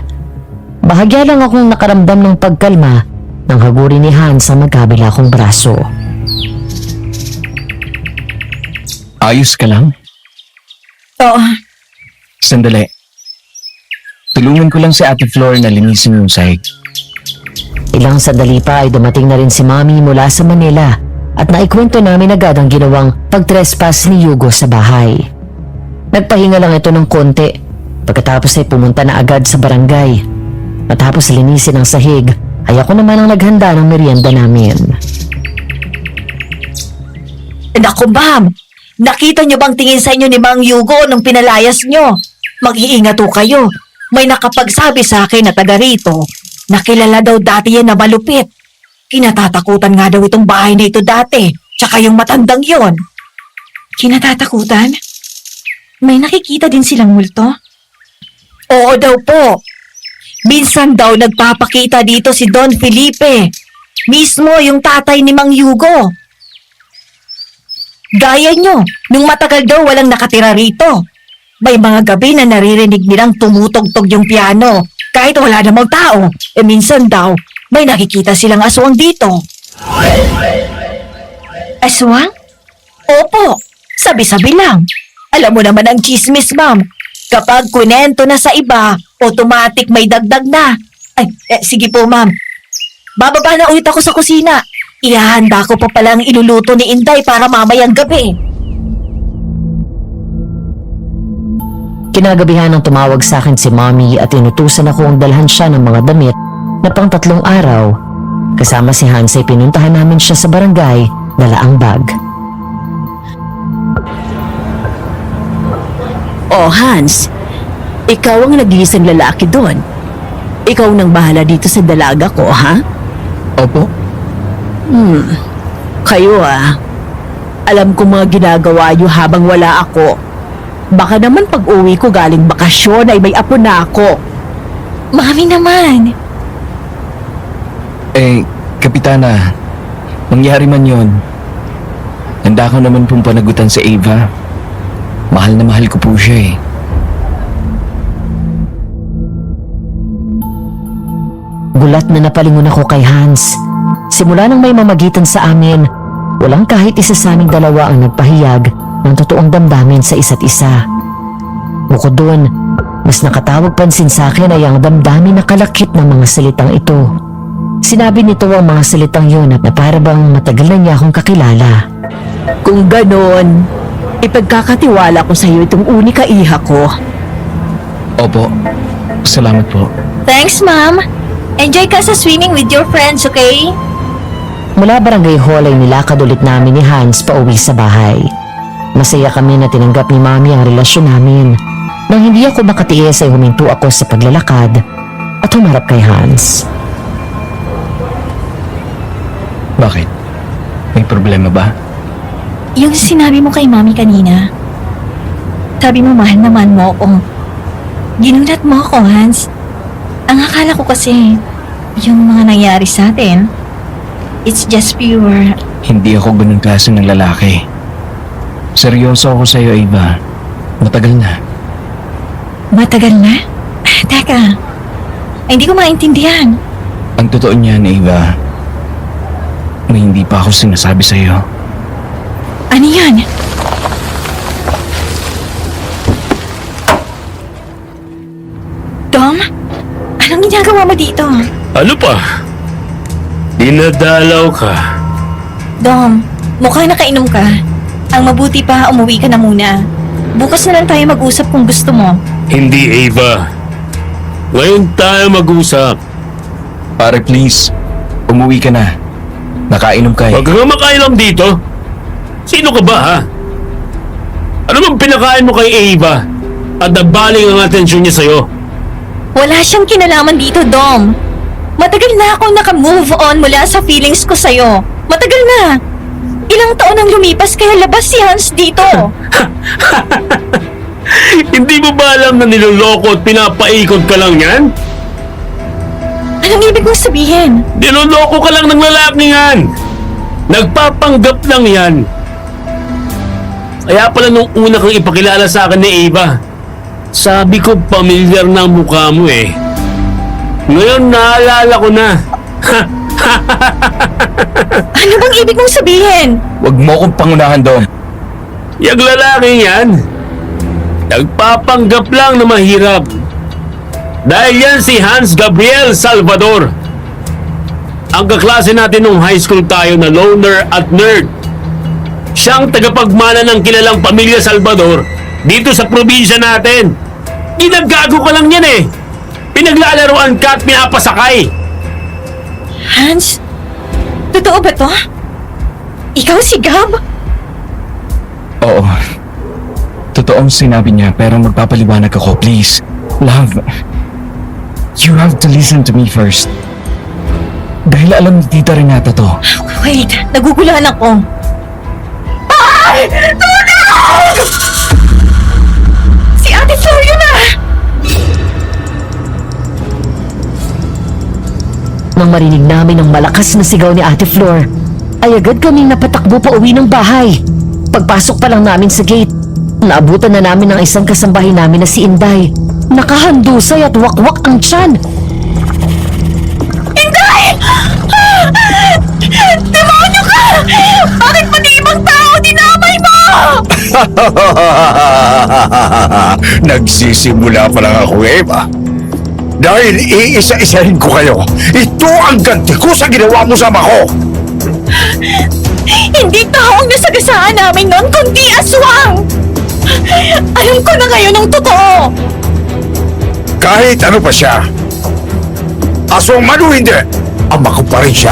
S4: Bahagya lang akong nakaramdam ng pagkalma nang hagurin ni Hans ang magkabila kong braso.
S5: Ayos ka lang?
S2: Oo,
S5: Sandali. Tulungan ko lang si Ate Flor na linisin yung sahig.
S4: Ilang sandali pa ay dumating na rin si Mami mula sa Manila at naikwento namin agad ang ginawang pagtrespass ni Hugo sa bahay. Nagpahinga lang ito ng konti pagkatapos ay pumunta na agad sa barangay. Matapos linisin ang sahig ay ako naman ang naghanda ng merienda namin.
S2: naku ma'am. Nakita niyo bang tingin sa inyo ni Mang Yugo nung pinalayas niyo? Mag-iingat ho kayo. May nakapagsabi sa akin na taga rito. Nakilala daw dati yan na malupit. Kinatatakutan nga daw itong bahay na ito dati. Tsaka yung matandang yon. Kinatatakutan? May nakikita din silang multo? Oo daw po. Minsan daw nagpapakita dito si Don Felipe. Mismo yung tatay ni Mang Yugo. Gaya nyo, nung matagal daw walang nakatira rito. May mga gabi na naririnig nilang tumutugtog yung piano kahit wala namang tao. Minsan daw, may nakikita silang aswang dito. Aswang? Opo, sabi-sabi lang. Alam mo naman ang chismis, ma'am. Kapag kunento na sa iba, automatic may dagdag na. Sige po, ma'am. Bababa na ulit ako sa kusina. Ihahanda ko pa palang iluluto ni Inday para mamayang gabi.
S4: Kinagabihan nang tumawag sa akin si Mommy at inutusan ako ang dalhan siya ng mga damit na pang 3 araw. Kasama si Hans ay pinuntahan namin siya sa barangay, dala ang bag.
S3: Oh, Hans, ikaw ang nag-iisang lalaki doon. Ikaw nang bahala dito sa dalaga ko, ha?
S5: Opo?
S3: Kayo alam ko mga ginagawa niyo habang wala ako. Baka naman pag uwi ko galing bakasyon ay may apo na ako.
S2: Mami naman.
S5: Kapitana, mangyari man yon. Handa ko naman pong panagutan sa Ava. Mahal na mahal ko po siya
S4: Gulat na napalingon ako kay Hans. Simula nang may mamagitan sa amin, walang kahit isa sa aming dalawa ang nagpahayag ng totoong damdamin sa isa't isa. Bukod doon, mas nakatawag pansin sa akin ay ang damdamin na kalakip ng mga salitang ito. Sinabi nito ang mga salitang yun na para bang matagal na niya akong kakilala.
S3: Kung ganon, ipagkakatiwala ko sa iyo itong unika iha ko.
S5: Opo. Salamat po.
S2: Thanks, ma'am. Enjoy ka sa swimming with your friends, okay?
S4: Mula barangay hall ay nilakad ulit namin ni Hans pauwi sa bahay. Masaya kami na tinanggap ni Mami ang relasyon namin. Nang hindi ako makatiis ay huminto ako sa paglalakad at humarap kay Hans.
S5: Bakit? May problema ba?
S2: Yung sinabi mo kay Mami kanina. Sabi mo mahal naman mo ako. Ginulat mo ako, Hans. Ang akala ko kasi, yung mga nangyari sa atin, it's just pure.
S5: Hindi ako ganun klase ng lalaki. Seryoso ako sa'yo, Ava. Matagal na.
S2: Matagal na? Teka, hindi ko maintindihan.
S5: Ang totoo niyan, Ava, may hindi pa ako sinasabi sa'yo.
S2: Ano yan? Dom? Anong ginagawa mo dito?
S1: Ano pa? Dinadalaw ka.
S2: Dom, mukhang nakainom ka. Ang mabuti pa, umuwi ka na muna. Bukas na lang tayo mag-usap kung gusto mo.
S1: Hindi, Ava. Ngayon tayo mag-usap.
S5: Pare, please. Umuwi ka na. Nakainom ka eh.
S1: Huwag kang makailam dito. Sino ka ba, ha? Ano bang pinakain mo kay Ava? At nabaling ang atensyon niya sa'yo?
S2: Wala siyang kinalaman dito, Dom. Matagal na akong naka-move on mula sa feelings ko sa'yo. Matagal na. Ilang taon ang lumipas kaya labas si Hans dito.
S1: Hindi mo ba alam na niloloko at pinapaikot ka lang yan?
S2: Anong ibig mong sabihin?
S1: Niloloko ka lang ng lalaking yan! Nagpapanggap lang yan! Kaya pala nung una kang ipakilala sa akin ni Ava, sabi ko pamilyar na ang mukha mo eh. Ngayon naalala ko na.
S2: Ano bang ibig mong sabihin?
S5: Huwag mo akong pangunahan, Dom.
S1: Yung lalaking yan, nagpapanggap lang na mahirap. Dahil yan si Hans Gabriel Salvador. Ang kaklase natin nung high school tayo na loner at nerd. Siyang tagapagmana ng kilalang pamilya Salvador dito sa probinsya natin. Ginagago ka lang yan eh. Pinaglalaroan ka at pinapasakay.
S2: Hans? Totoo ba to? Ikaw si Gab?
S5: Oo. Totoong sinabi niya pero magpapaliwanag ako, please. Love, you have to listen to me first. Dahil alam ni Tita Renata to.
S2: Wait, naguguluhan ako. Ay! Tulong! Si Ate Flor yun na!
S4: Nang marinig namin ang malakas na sigaw ni Ate Flor, ay agad kaming napatakbo pa uwi ng bahay. Pagpasok pa lang namin sa gate, naabutan na namin ang isang kasambahay namin na si Inday. Nakahandusay at wakwak ang tiyan.
S2: Inday! Demonyo ka! Bakit pati ibang tao dinamay mo?
S6: Nagsisimula pa lang ako, Eva. Dahil iisa-isahin ko kayo. Ito ang ganti ko sa ginawa mo sa ama ko.
S2: Hindi tao ang nasagasaan namin noon, kundi aswang! Alam ko na ngayon ang totoo!
S6: Kahit ano pa siya. Aswang man o hindi, ama ko pa rin siya.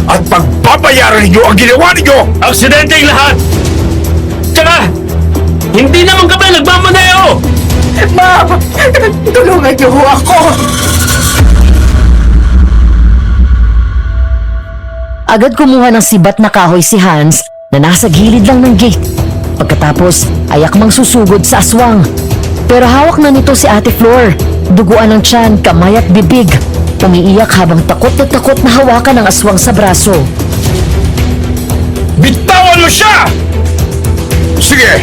S6: At pagbabayaran ninyo ang ginawa ninyo.
S1: Aksidente yung lahat! Tsaka, hindi naman kami nagmamaneo!
S2: Ma'am! Tulungan niyo ho ako!
S4: Agad kumuha ng sibat na kahoy si Hans na nasa gilid lang ng gate. Pagkatapos ay akmang susugod sa aswang. Pero hawak na nito si Ate Flor. Duguan ng tiyan, kamay at bibig. Umiiyak habang takot na hawakan ng aswang sa braso.
S6: Bitawan mo siya! Sige!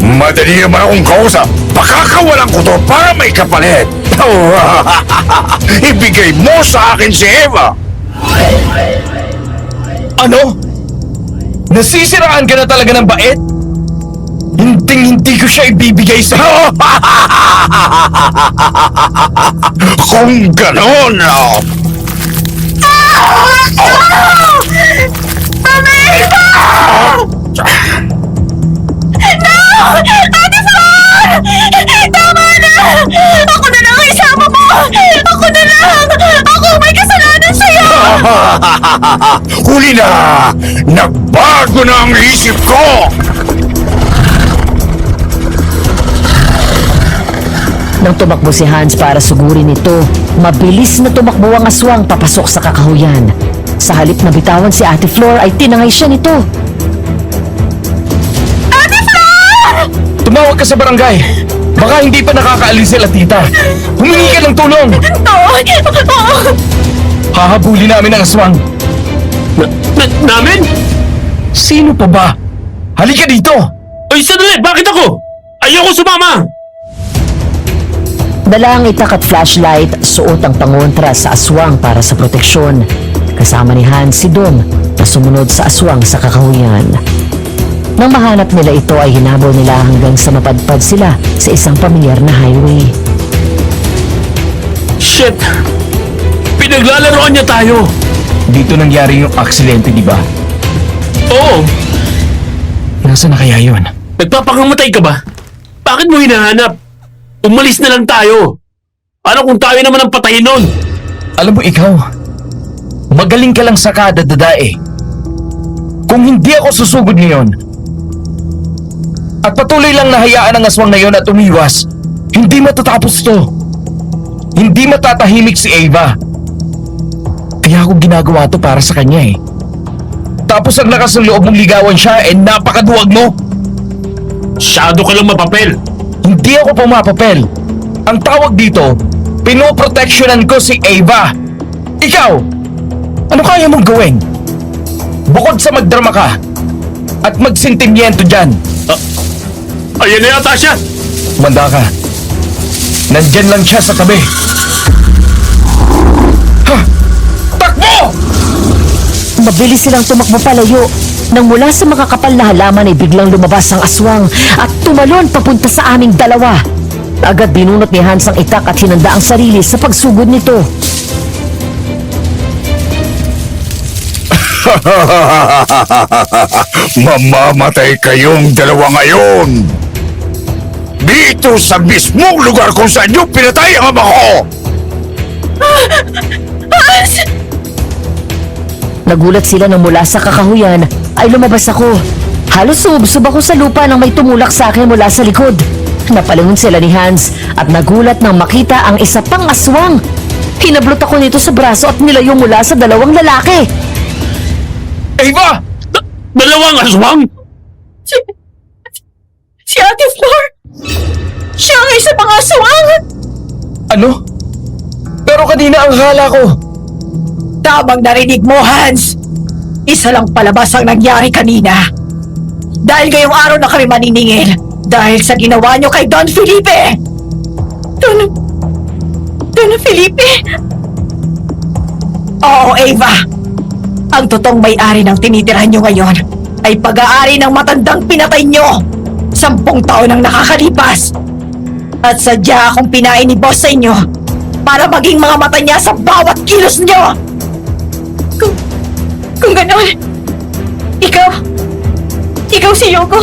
S6: Madali naman akong kausap. Pakakawalan ko to para may kapalit. Ibigay mo sa akin si Eva.
S5: Ano? Nasisiraan ka na talaga ng bait? Hindi ko siya ibibigay sa...
S6: Kung ganon, oh.
S2: Ate Flor! Tama na! Ako na lang ang isama mo! Ako na lang! Ako may kasalanan sa'yo!
S6: Huli na! Nagbago na ang isip ko!
S4: Nang tumakbo si Hans para sugurin ito, mabilis na tumakbo ang aswang papasok sa kakahuyan. Sa halip na bitawan si Ate Flor ay tinangay siya nito.
S5: Tumawag ka sa barangay. Baka hindi pa nakakaalis sila, tita. Humingi ka ng tulong. Hahabuli namin ang aswang.
S1: Namin?
S5: Sino pa ba? Halika dito.
S1: Ay, sandali! Bakit ako? Ayoko sumama!
S4: Dala ang itak at flashlight, suot ang pangontra sa aswang para sa proteksyon. Kasama ni Hans si Dom na sumunod sa aswang sa kakahuyan. Nang mahanap nila ito ay hinabol nila hanggang sa mapadpad sila sa isang pamilyar na highway.
S1: Shit! Pinaglalaroan niya tayo!
S5: Dito nangyari yung aksidente, di ba?
S1: Oo!
S5: Nasaan na kaya yun?
S1: Nagpapangamatay ka ba? Bakit mo hinahanap? Umalis na lang tayo! Ano kung tayo naman ang patayin nun?
S5: Alam mo ikaw, magaling ka lang sa kadadadae. Kung hindi ako susugod ngayon, at patuloy lang nahayaan ang aswang na yon at umiwas, hindi matatapos to. Hindi matatahimik si Ava. Kaya ako ginagawa to para sa kanya eh. Tapos ang lakas ng loob mong ligawan siya napakaduwag mo.
S1: Masyado ka lang mapapel.
S5: Hindi ako pumapapel. Ang tawag dito, pinoproteksyonan ko si Ava. Ikaw, ano kaya mong gawin? Bukod sa magdrama ka at magsentimiento dyan,
S1: Ayan na yata siya.
S5: manda ka. Nandyan lang siya sa tabi. Ha! Takbo!
S4: Mabilis silang tumakbo palayo. Nang mula sa makakapal na halaman ay biglang lumabas ang aswang at tumalon papunta sa aming dalawa. Agad binunot ni Hans ang itak at hinanda ang sarili sa pagsugod nito.
S6: Mamamatay kayong dalawa ngayon! Dito sa mismong lugar kung saan niyo pinatay ang ama ko!
S4: Nagulat sila nang mula sa kakahuyan ay lumabas ako. Halos subsob ako sa lupa nang may tumulak sa akin mula sa likod. Napalingon sila ni Hans at nagulat nang makita ang isa pang aswang. Hinablot ako nito sa braso at nilayo mula sa dalawang lalaki.
S5: Ava!
S1: Dalawang aswang?
S2: Si Ate Flor! Siya ang isa pang aswang!
S5: Ano? Pero kanina ang hala ko.
S2: Tamang narinig mo, Hans! Isa lang palabas ang nangyari kanina. Dahil ngayong araw na kami maniningil. Dahil sa ginawa niyo kay Don Felipe! Don Felipe? Oo, Ava. Ang totoong may-ari ng tinitirahan niyo ngayon ay pag-aari ng matandang pinatay niyo 10 taon ang nakakalipas. At sadya akong pinain ni boss sa inyo para maging mga mata niya sa bawat kilos niyo. Kung gano'n, ikaw si Yoko.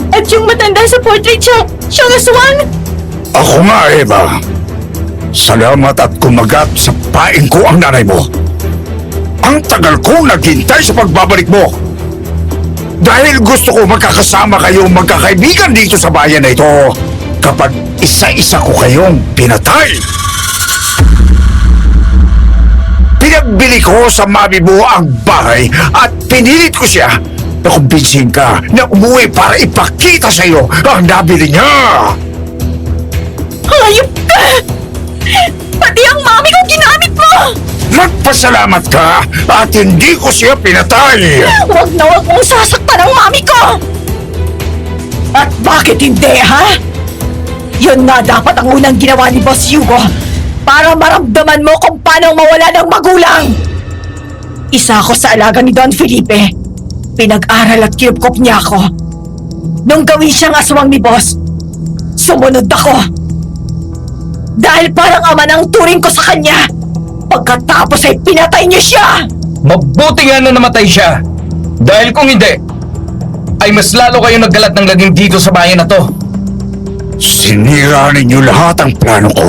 S2: At yung matanda sa portrait siyang aswang.
S6: Ako nga, Eva. Salamat at kumagat sa paing ko ang nanay mo. Ang tagal ko naghintay sa pagbabalik mo. Dahil gusto ko magkakasama kayong magkakaibigan dito sa bayan na ito kapag isa-isa ko kayong pinatay. Pinagbili ko sa mami mo ang bahay at pinilit ko siya na kumbinsin ka na umuwi para ipakita sa iyo ang nabili niya.
S2: Hayop ka! Pati ang mami ko ginamit mo!
S6: Magpasalamat ka at hindi ko siya pinatay.
S2: Huwag na huwag mong sasaktan ang mami ko! At bakit hindi, ha? Yun nga dapat ang unang ginawa ni Boss Hugo para maramdaman mo kung paano mawala ng magulang. Isa ako sa alaga ni Don Felipe. Pinag-aral at kinupkop niya ako. Nung gawin siyang aswang ni Boss, sumunod ako. Dahil parang ama ng turing ko sa kanya. Pagkatapos ay pinatay niyo siya!
S5: Mabuti nga na namatay siya. Dahil kung hindi, ay mas lalo kayo naggalat ng lagim dito sa bayan na to.
S6: Sinira ninyo lahat ang plano ko.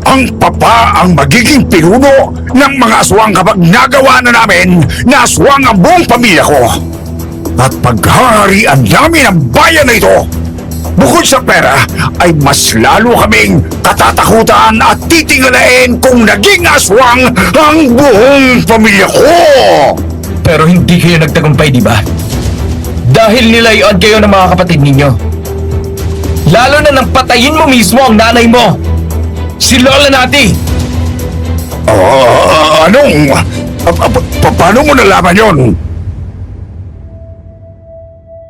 S6: Ang papa ang magiging pinuno ng mga aswang kapag nagawa na namin na aswang ang buong pamilya ko. At paghaharian namin ang bayan na ito. Bukod sa pera, ay mas lalo kaming katatakutan at titingalain kung naging aswang ang buong pamilya ko.
S5: Pero hindi kayo nagtagumpay, di ba? Dahil nilayuan kayo ng mga kapatid ninyo. Lalo na nang patayin mo mismo ang nanay mo. Si Lola Nati.
S6: Paano mo nalaman yon?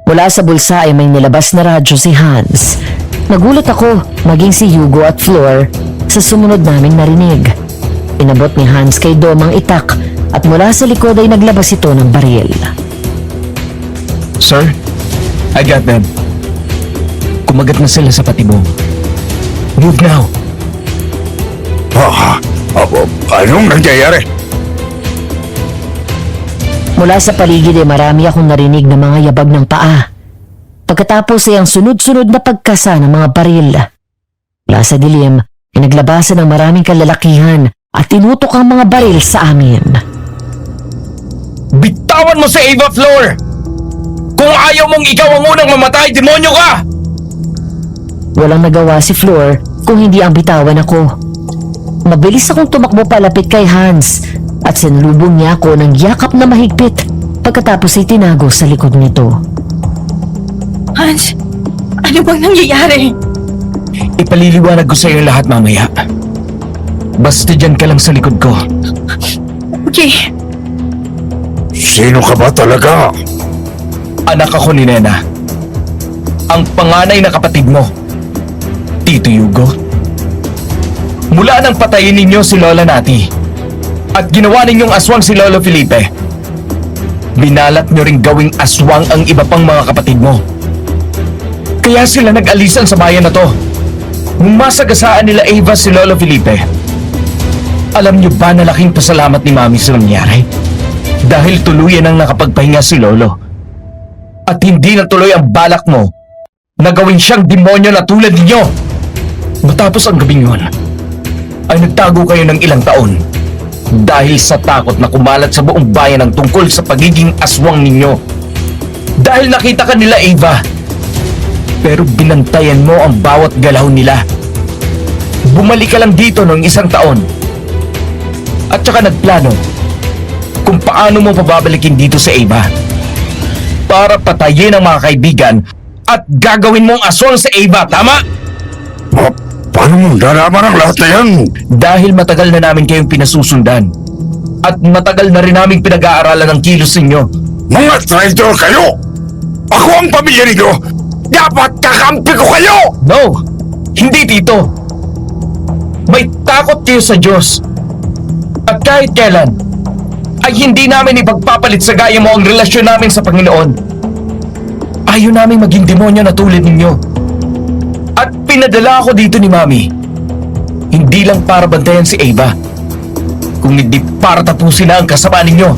S4: Mula sa bulsa ay may nilabas na radyo si Hans. Nagulat ako, maging si Hugo at Flor, sa sumunod naming narinig. Inabot ni Hans kay Dom ang itak at mula sa likod ay naglabas ito ng baril.
S5: Sir, I got them. Kumagat na sila sa patibong. Move now.
S6: Anong nangyayari?
S4: Mula sa paligid ay marami akong narinig na mga yabag ng paa. Pagkatapos ay ang sunod-sunod na pagkasa ng mga baril. Mula sa dilim ay naglabasan ng maraming kalalakihan at tinutok ang mga baril sa amin.
S5: Bitawan mo si Ava, Flor! Kung ayaw mong ikaw ang unang mamatay, demonyo ka!
S4: Walang nagawa si Flor kung hindi ang bitawan ako. Mabilis akong tumakbo palapit kay Hans at sinlubong niya ako ng yakap na mahigpit pagkatapos ay tinago sa likod nito.
S2: Hans, ano bang nangyayari?
S5: Ipaliliwanag ko sa iyo lahat mamaya. Basta dyan ka lang sa likod ko.
S2: Okay.
S6: Sino ka ba talaga?
S5: Anak ako ni Nena. Ang panganay na kapatid mo. Tito Hugo. Mula nang patayin ninyo si Lola Nati at ginawa ninyong aswang si Lolo Felipe, binalat nyo ring gawing aswang ang iba pang mga kapatid mo. Kaya sila nag-alisan sa bayan na to. Nung masagasaan nila Ava si Lolo Felipe, alam nyo ba na laking pasalamat ni Mami sa nangyari? Dahil tuluyan ang nakapagpahinga si Lolo. At hindi natuloy ang balak mo na gawin siyang demonyo na tulad ninyo. Matapos ang gabing yun, ay nagtago kayo ng ilang taon dahil sa takot na kumalat sa buong bayan ang tungkol sa pagiging aswang ninyo. Dahil nakita ka nila, Ava, pero binantayan mo ang bawat galaw nila. Bumalik ka lang dito ng isang taon at saka nagplano kung paano mo pababalikin dito si Ava para patayin ang mga kaibigan at gagawin mong aswang si Ava, tama?
S6: Paano mo nalaman ang lahat na yan?
S5: Dahil matagal na namin kayong pinasusundan at matagal na rin namin pinag-aaralan ang kilos ninyo.
S6: Mga traitor kayo! Ako ang pamilya ninyo! Dapat kakampi ko kayo!
S5: No! Hindi, Tito! May takot kayo sa Diyos. At kahit kailan, ay hindi namin ipagpapalit sa gaya mo ang relasyon namin sa Panginoon. Ayaw namin maging demonyo na tulad ninyo. At pinadala ako dito ni Mami. Hindi lang para bantayan si Ava, kung hindi para tapusin na ang kasama ninyo.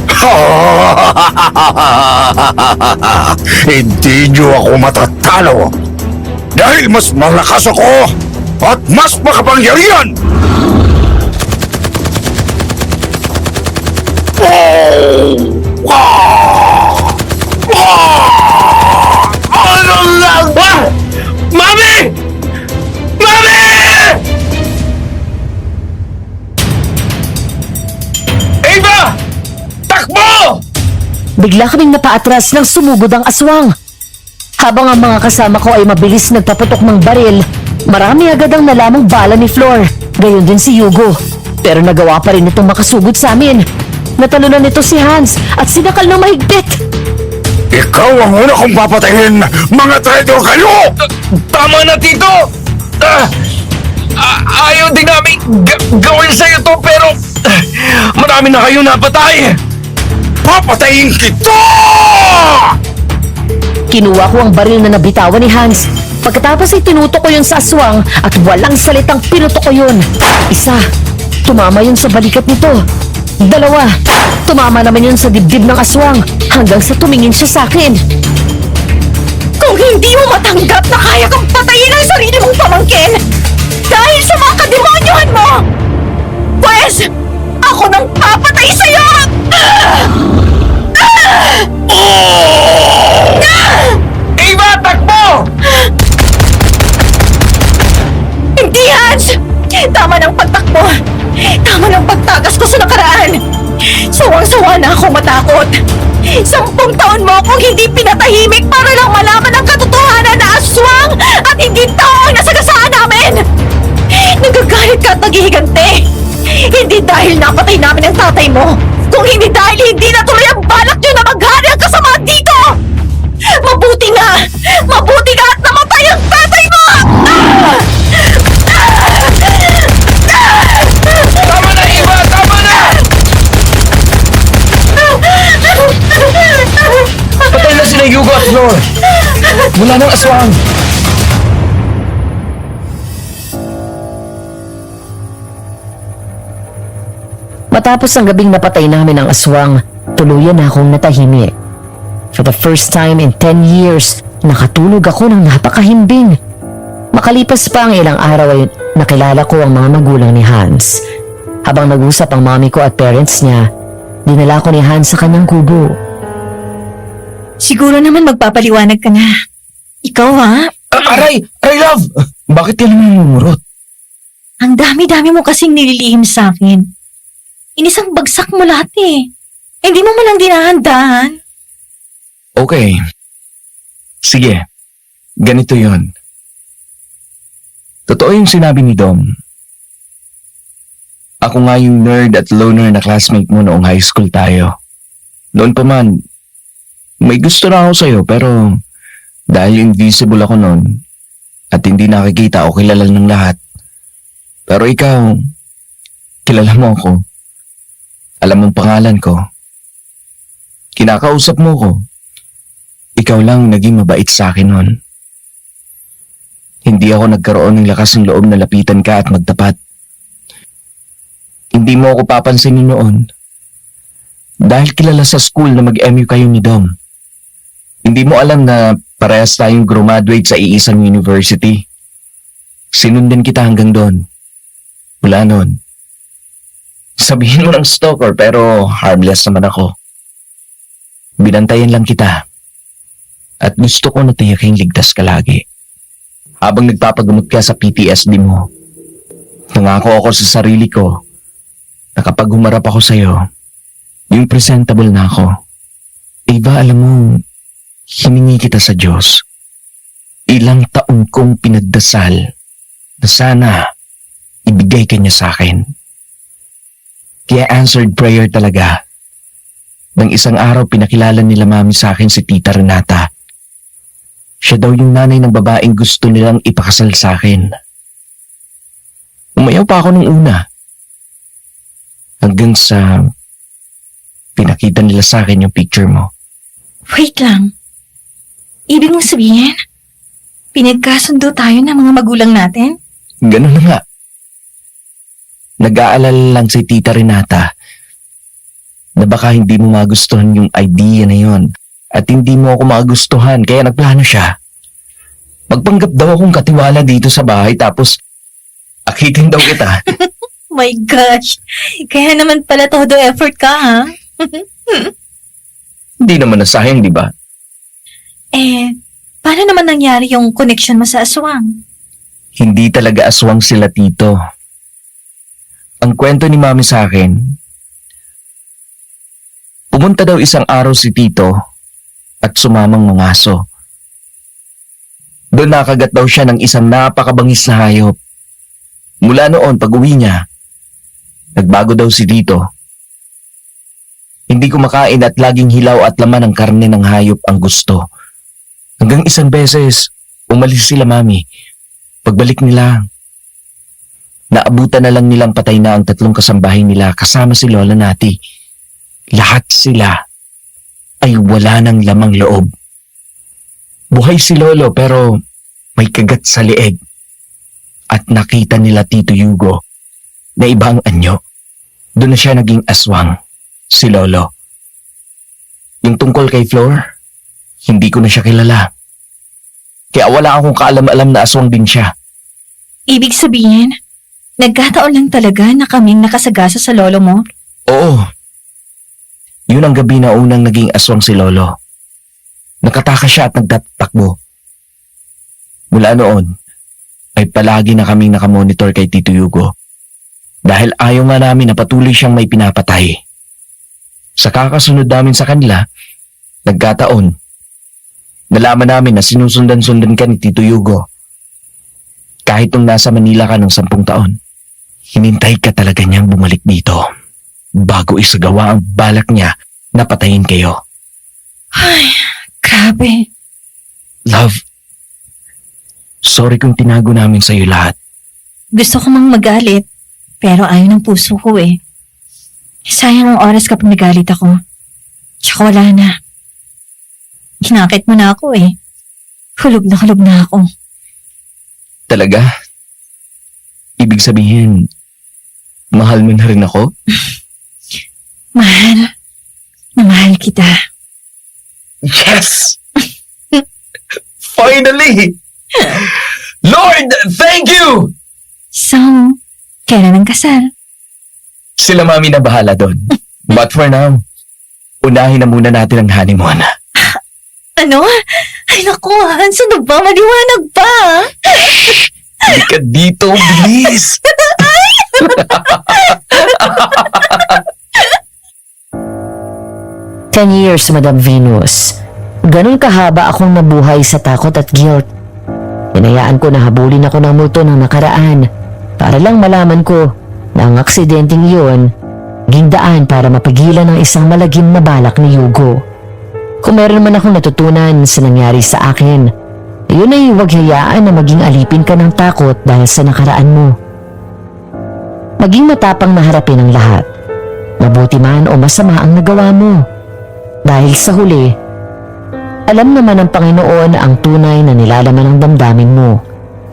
S6: Hindi niyo ako matatalo dahil mas malakas ako at mas makapangyarihan!
S1: Ano lang ba? Mami! Mami!
S5: Ava! Takbo!
S4: Bigla kaming napaatras nang sumugod ang aswang. Habang ang mga kasama ko ay mabilis nagpaputok ng baril, marami agad ang nalamang bala ni Flor. Gayon din si Hugo. Pero nagawa pa rin itong makasugod sa amin. Natalunan nito si Hans at sinakal ng mahigpit.
S6: Ikaw ang una kong papatayin! Mga traitor kayo!
S5: Tama na, Tito! Ayaw din namin gawin sa'yo to pero marami na kayo napatay!
S6: Papatayin kita!
S4: Kinuha ko ang baril na nabitawan ni Hans. Pagkatapos ay tinutok ko yun sa aswang at walang salitang pinutok ko yun. Isa, tumama yun sa balikat nito. Dalawa, tumama naman yun sa dibdib ng aswang hanggang sa tumingin siya sa akin.
S2: Kung hindi mo matanggap na kaya kang patayin ang sarili mong pamangkin dahil sa mga kademonyohan mo, pwes, ako nang papatay sa'yo!
S5: Ava, takbo!
S2: Hindi, Hans! Tama ng pagtakbo! Tama ng pagtakas ko sa nakaraan! Sawang-sawa na ako matakot! 10 taon mo akong hindi pinatahimik para lang malaman ang katotohanan na aswang at hindi tao ang nasagasaan namin! Nagagalit ka at naghihigante! Hindi dahil napatay namin ang tatay mo, kung hindi dahil hindi natuloy ang balak nyo na maghari ang kasamaan dito! Mabuti nga! Mabuti nga at namatay ang tatay mo!
S5: Tama na, Ava! Tama na! Patay na sila Hugo at Flor! Wala nang aswang!
S4: Matapos ang gabing napatay namin ang aswang, tuluyan na akong natahimik. For the first time in 10 years, nakatulog ako ng napakahimbing. Makalipas pa ang ilang araw ay nakilala ko ang mga magulang ni Hans. Habang nag-usap ang mami ko at parents niya, dinala ko ni Hans sa kanyang kubo.
S2: Siguro naman magpapaliwanag ka na. Ikaw ha?
S5: Aray! Aray, love! Bakit ka naman lumurot?
S2: Ang dami-dami mo kasing nililihim sa akin. Inisang bagsak mo lahat eh. Hindi mo man lang dinahandaan.
S5: Okay. Sige. Ganito yon. Totoo yung sinabi ni Dom. Ako nga yung nerd at loner na classmate mo noong high school tayo. Noon pa man, may gusto na ako sa'yo pero dahil invisible ako noon at hindi nakikita o kilala ng lahat. Pero ikaw, kilala mo ako. Alam mong pangalan ko. Kinakausap mo ko. Ikaw lang naging mabait sa akin noon. Hindi ako nagkaroon ng lakas ng loob na lapitan ka at magtapat. Hindi mo ako papansinin noon. Dahil kilala sa school na mag-MU kayo ni Dom. Hindi mo alam na parehas tayong graduate sa iisang university. Sinundan kita hanggang doon. Mula noon. Sabihin mo ng stalker pero harmless naman ako. Binantayan lang kita. At gusto ko na tiyaking ligtas ka lagi. Habang nagpapagamot ka sa PTSD mo, nangako ako sa sarili ko na kapag humarap ako sa'yo, yung presentable na ako. Iba, alam mo, hiningi kita sa Diyos. Ilang taon kong pinagdasal na sana ibigay ka niya sa akin. Kaya answered prayer talaga. Nang isang araw pinakilala nila mami sa akin si Tita Renata. Siya daw yung nanay ng babaeng gusto nilang ipakasal sa akin. Umayaw pa ako nung una. Hanggang sa pinakita nila sa akin yung picture mo.
S2: Wait lang. Ibig mong sabihin, pinagkasundo tayo ng mga magulang natin?
S5: Ganun na nga. Nag-aalala lang si Tita Renata na baka hindi mo magustuhan yung idea na yon at hindi mo ako magustuhan kaya nagplano siya. Magpanggap daw akong katiwala dito sa bahay tapos akitin daw kita.
S2: My gosh, kaya naman pala todo effort ka ha?
S5: Hindi naman nasayang, di ba?
S2: Paano naman nangyari yung connection mo sa aswang?
S5: Hindi talaga aswang sila, Tito. Ang kwento ni Mami sa akin, pumunta daw isang araw si Tito at sumamang mangaso. Doon nakagat daw siya ng isang napakabangis na hayop. Mula noon, pag-uwi niya, nagbago daw si Tito. Hindi kumakain at laging hilaw at laman ng karne ng hayop ang gusto. Hanggang isang beses, umalis sila, Mami. Pagbalik nila, naabutan na lang nilang patay na ang 3 kasambahay nila kasama si Lola Nati. Lahat sila ay wala ng lamang loob. Buhay si Lolo pero may kagat sa leeg. At nakita nila Tito Yugo na ibang anyo. Doon na siya naging aswang, si Lolo. Yung tungkol kay Flor, hindi ko na siya kilala. Kaya wala akong kaalam-alam na aswang din siya.
S2: Ibig sabihin, nagkataon lang talaga na kaming nakasagasa sa lolo mo?
S5: Oo. Yun ang gabi na unang naging aswang si Lolo. Nakatakas siya at nagtatakbo. Mula noon, ay palagi na kaming nakamonitor kay Tito Yugo. Dahil ayaw nga namin na patuloy siyang may pinapatay. Sa kakasunod namin sa kanila, nagkataon. Nalaman namin na sinusundan-sundan ka ni Tito Yugo. Kahit nung nasa Manila ka ng 10 taon, hinintay ka talaga niyang bumalik dito bago isagawa ang balak niya na patayin kayo.
S2: Ay, grabe.
S5: Love, sorry kung tinago namin sa'yo lahat.
S2: Gusto ko mang magalit, pero ayaw ng puso ko eh. Sayang ang oras kapag nagalit ako. Tsaka wala na. Hinakit mo na ako eh. Hulog na ako.
S5: Talaga? Ibig sabihin, mahal mo na rin ako?
S2: Mahal. Na mahal kita.
S5: Yes! Finally! Lord, thank you!
S2: So, kailan ang kasal?
S5: Sila mami na bahala doon. But for now, unahin na muna natin ang honeymoon.
S2: Ano? Ay naku, Hans, ano ba? Maliwanag pa!
S5: Halika dito, bilis!
S4: 10 years, Madam Venus. Ganun kahaba akong nabuhay sa takot at guilt. Hinayaan ko na habulin ako ng multo ng nakaraan para lang malaman ko na ang aksidenteng iyon gindaan para mapigilan ang isang malagim na balak ni Hugo. Kung meron man akong natutunan sa nangyari sa akin, yun ay huwag hayaan na maging alipin ka ng takot dahil sa nakaraan mo. Maging matapang na harapin ang lahat. Mabuti man o masama ang nagawa mo. Dahil sa huli, alam naman ng Panginoon ang tunay na nilalaman ng damdamin mo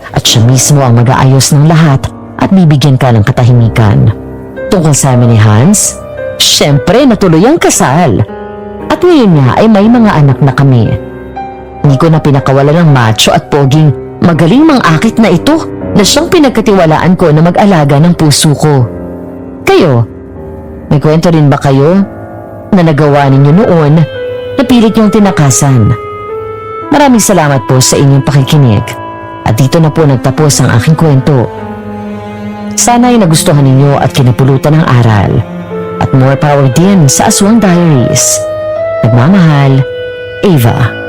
S4: at siya mismo ang mag-aayos ng lahat at bibigyan ka ng katahimikan. Tungkol sa amin ni Hans, syempre natuloy ang kasal. At ngayon nga ay may mga anak na kami. Hindi ko na pinakawalan ng macho at poging magaling mang-akit na ito na siyang pinagkatiwalaan ko na mag-alaga ng puso ko. Kayo, may kwento rin ba kayo na nagawa ninyo noon na pilit niyong tinakasan? Maraming salamat po sa inyong pakikinig at dito na po nagtapos ang aking kwento. Sana ay nagustuhan ninyo at kinapulutan ng aral at more power din sa Aswang Diaries. Nagmamahal, Ava.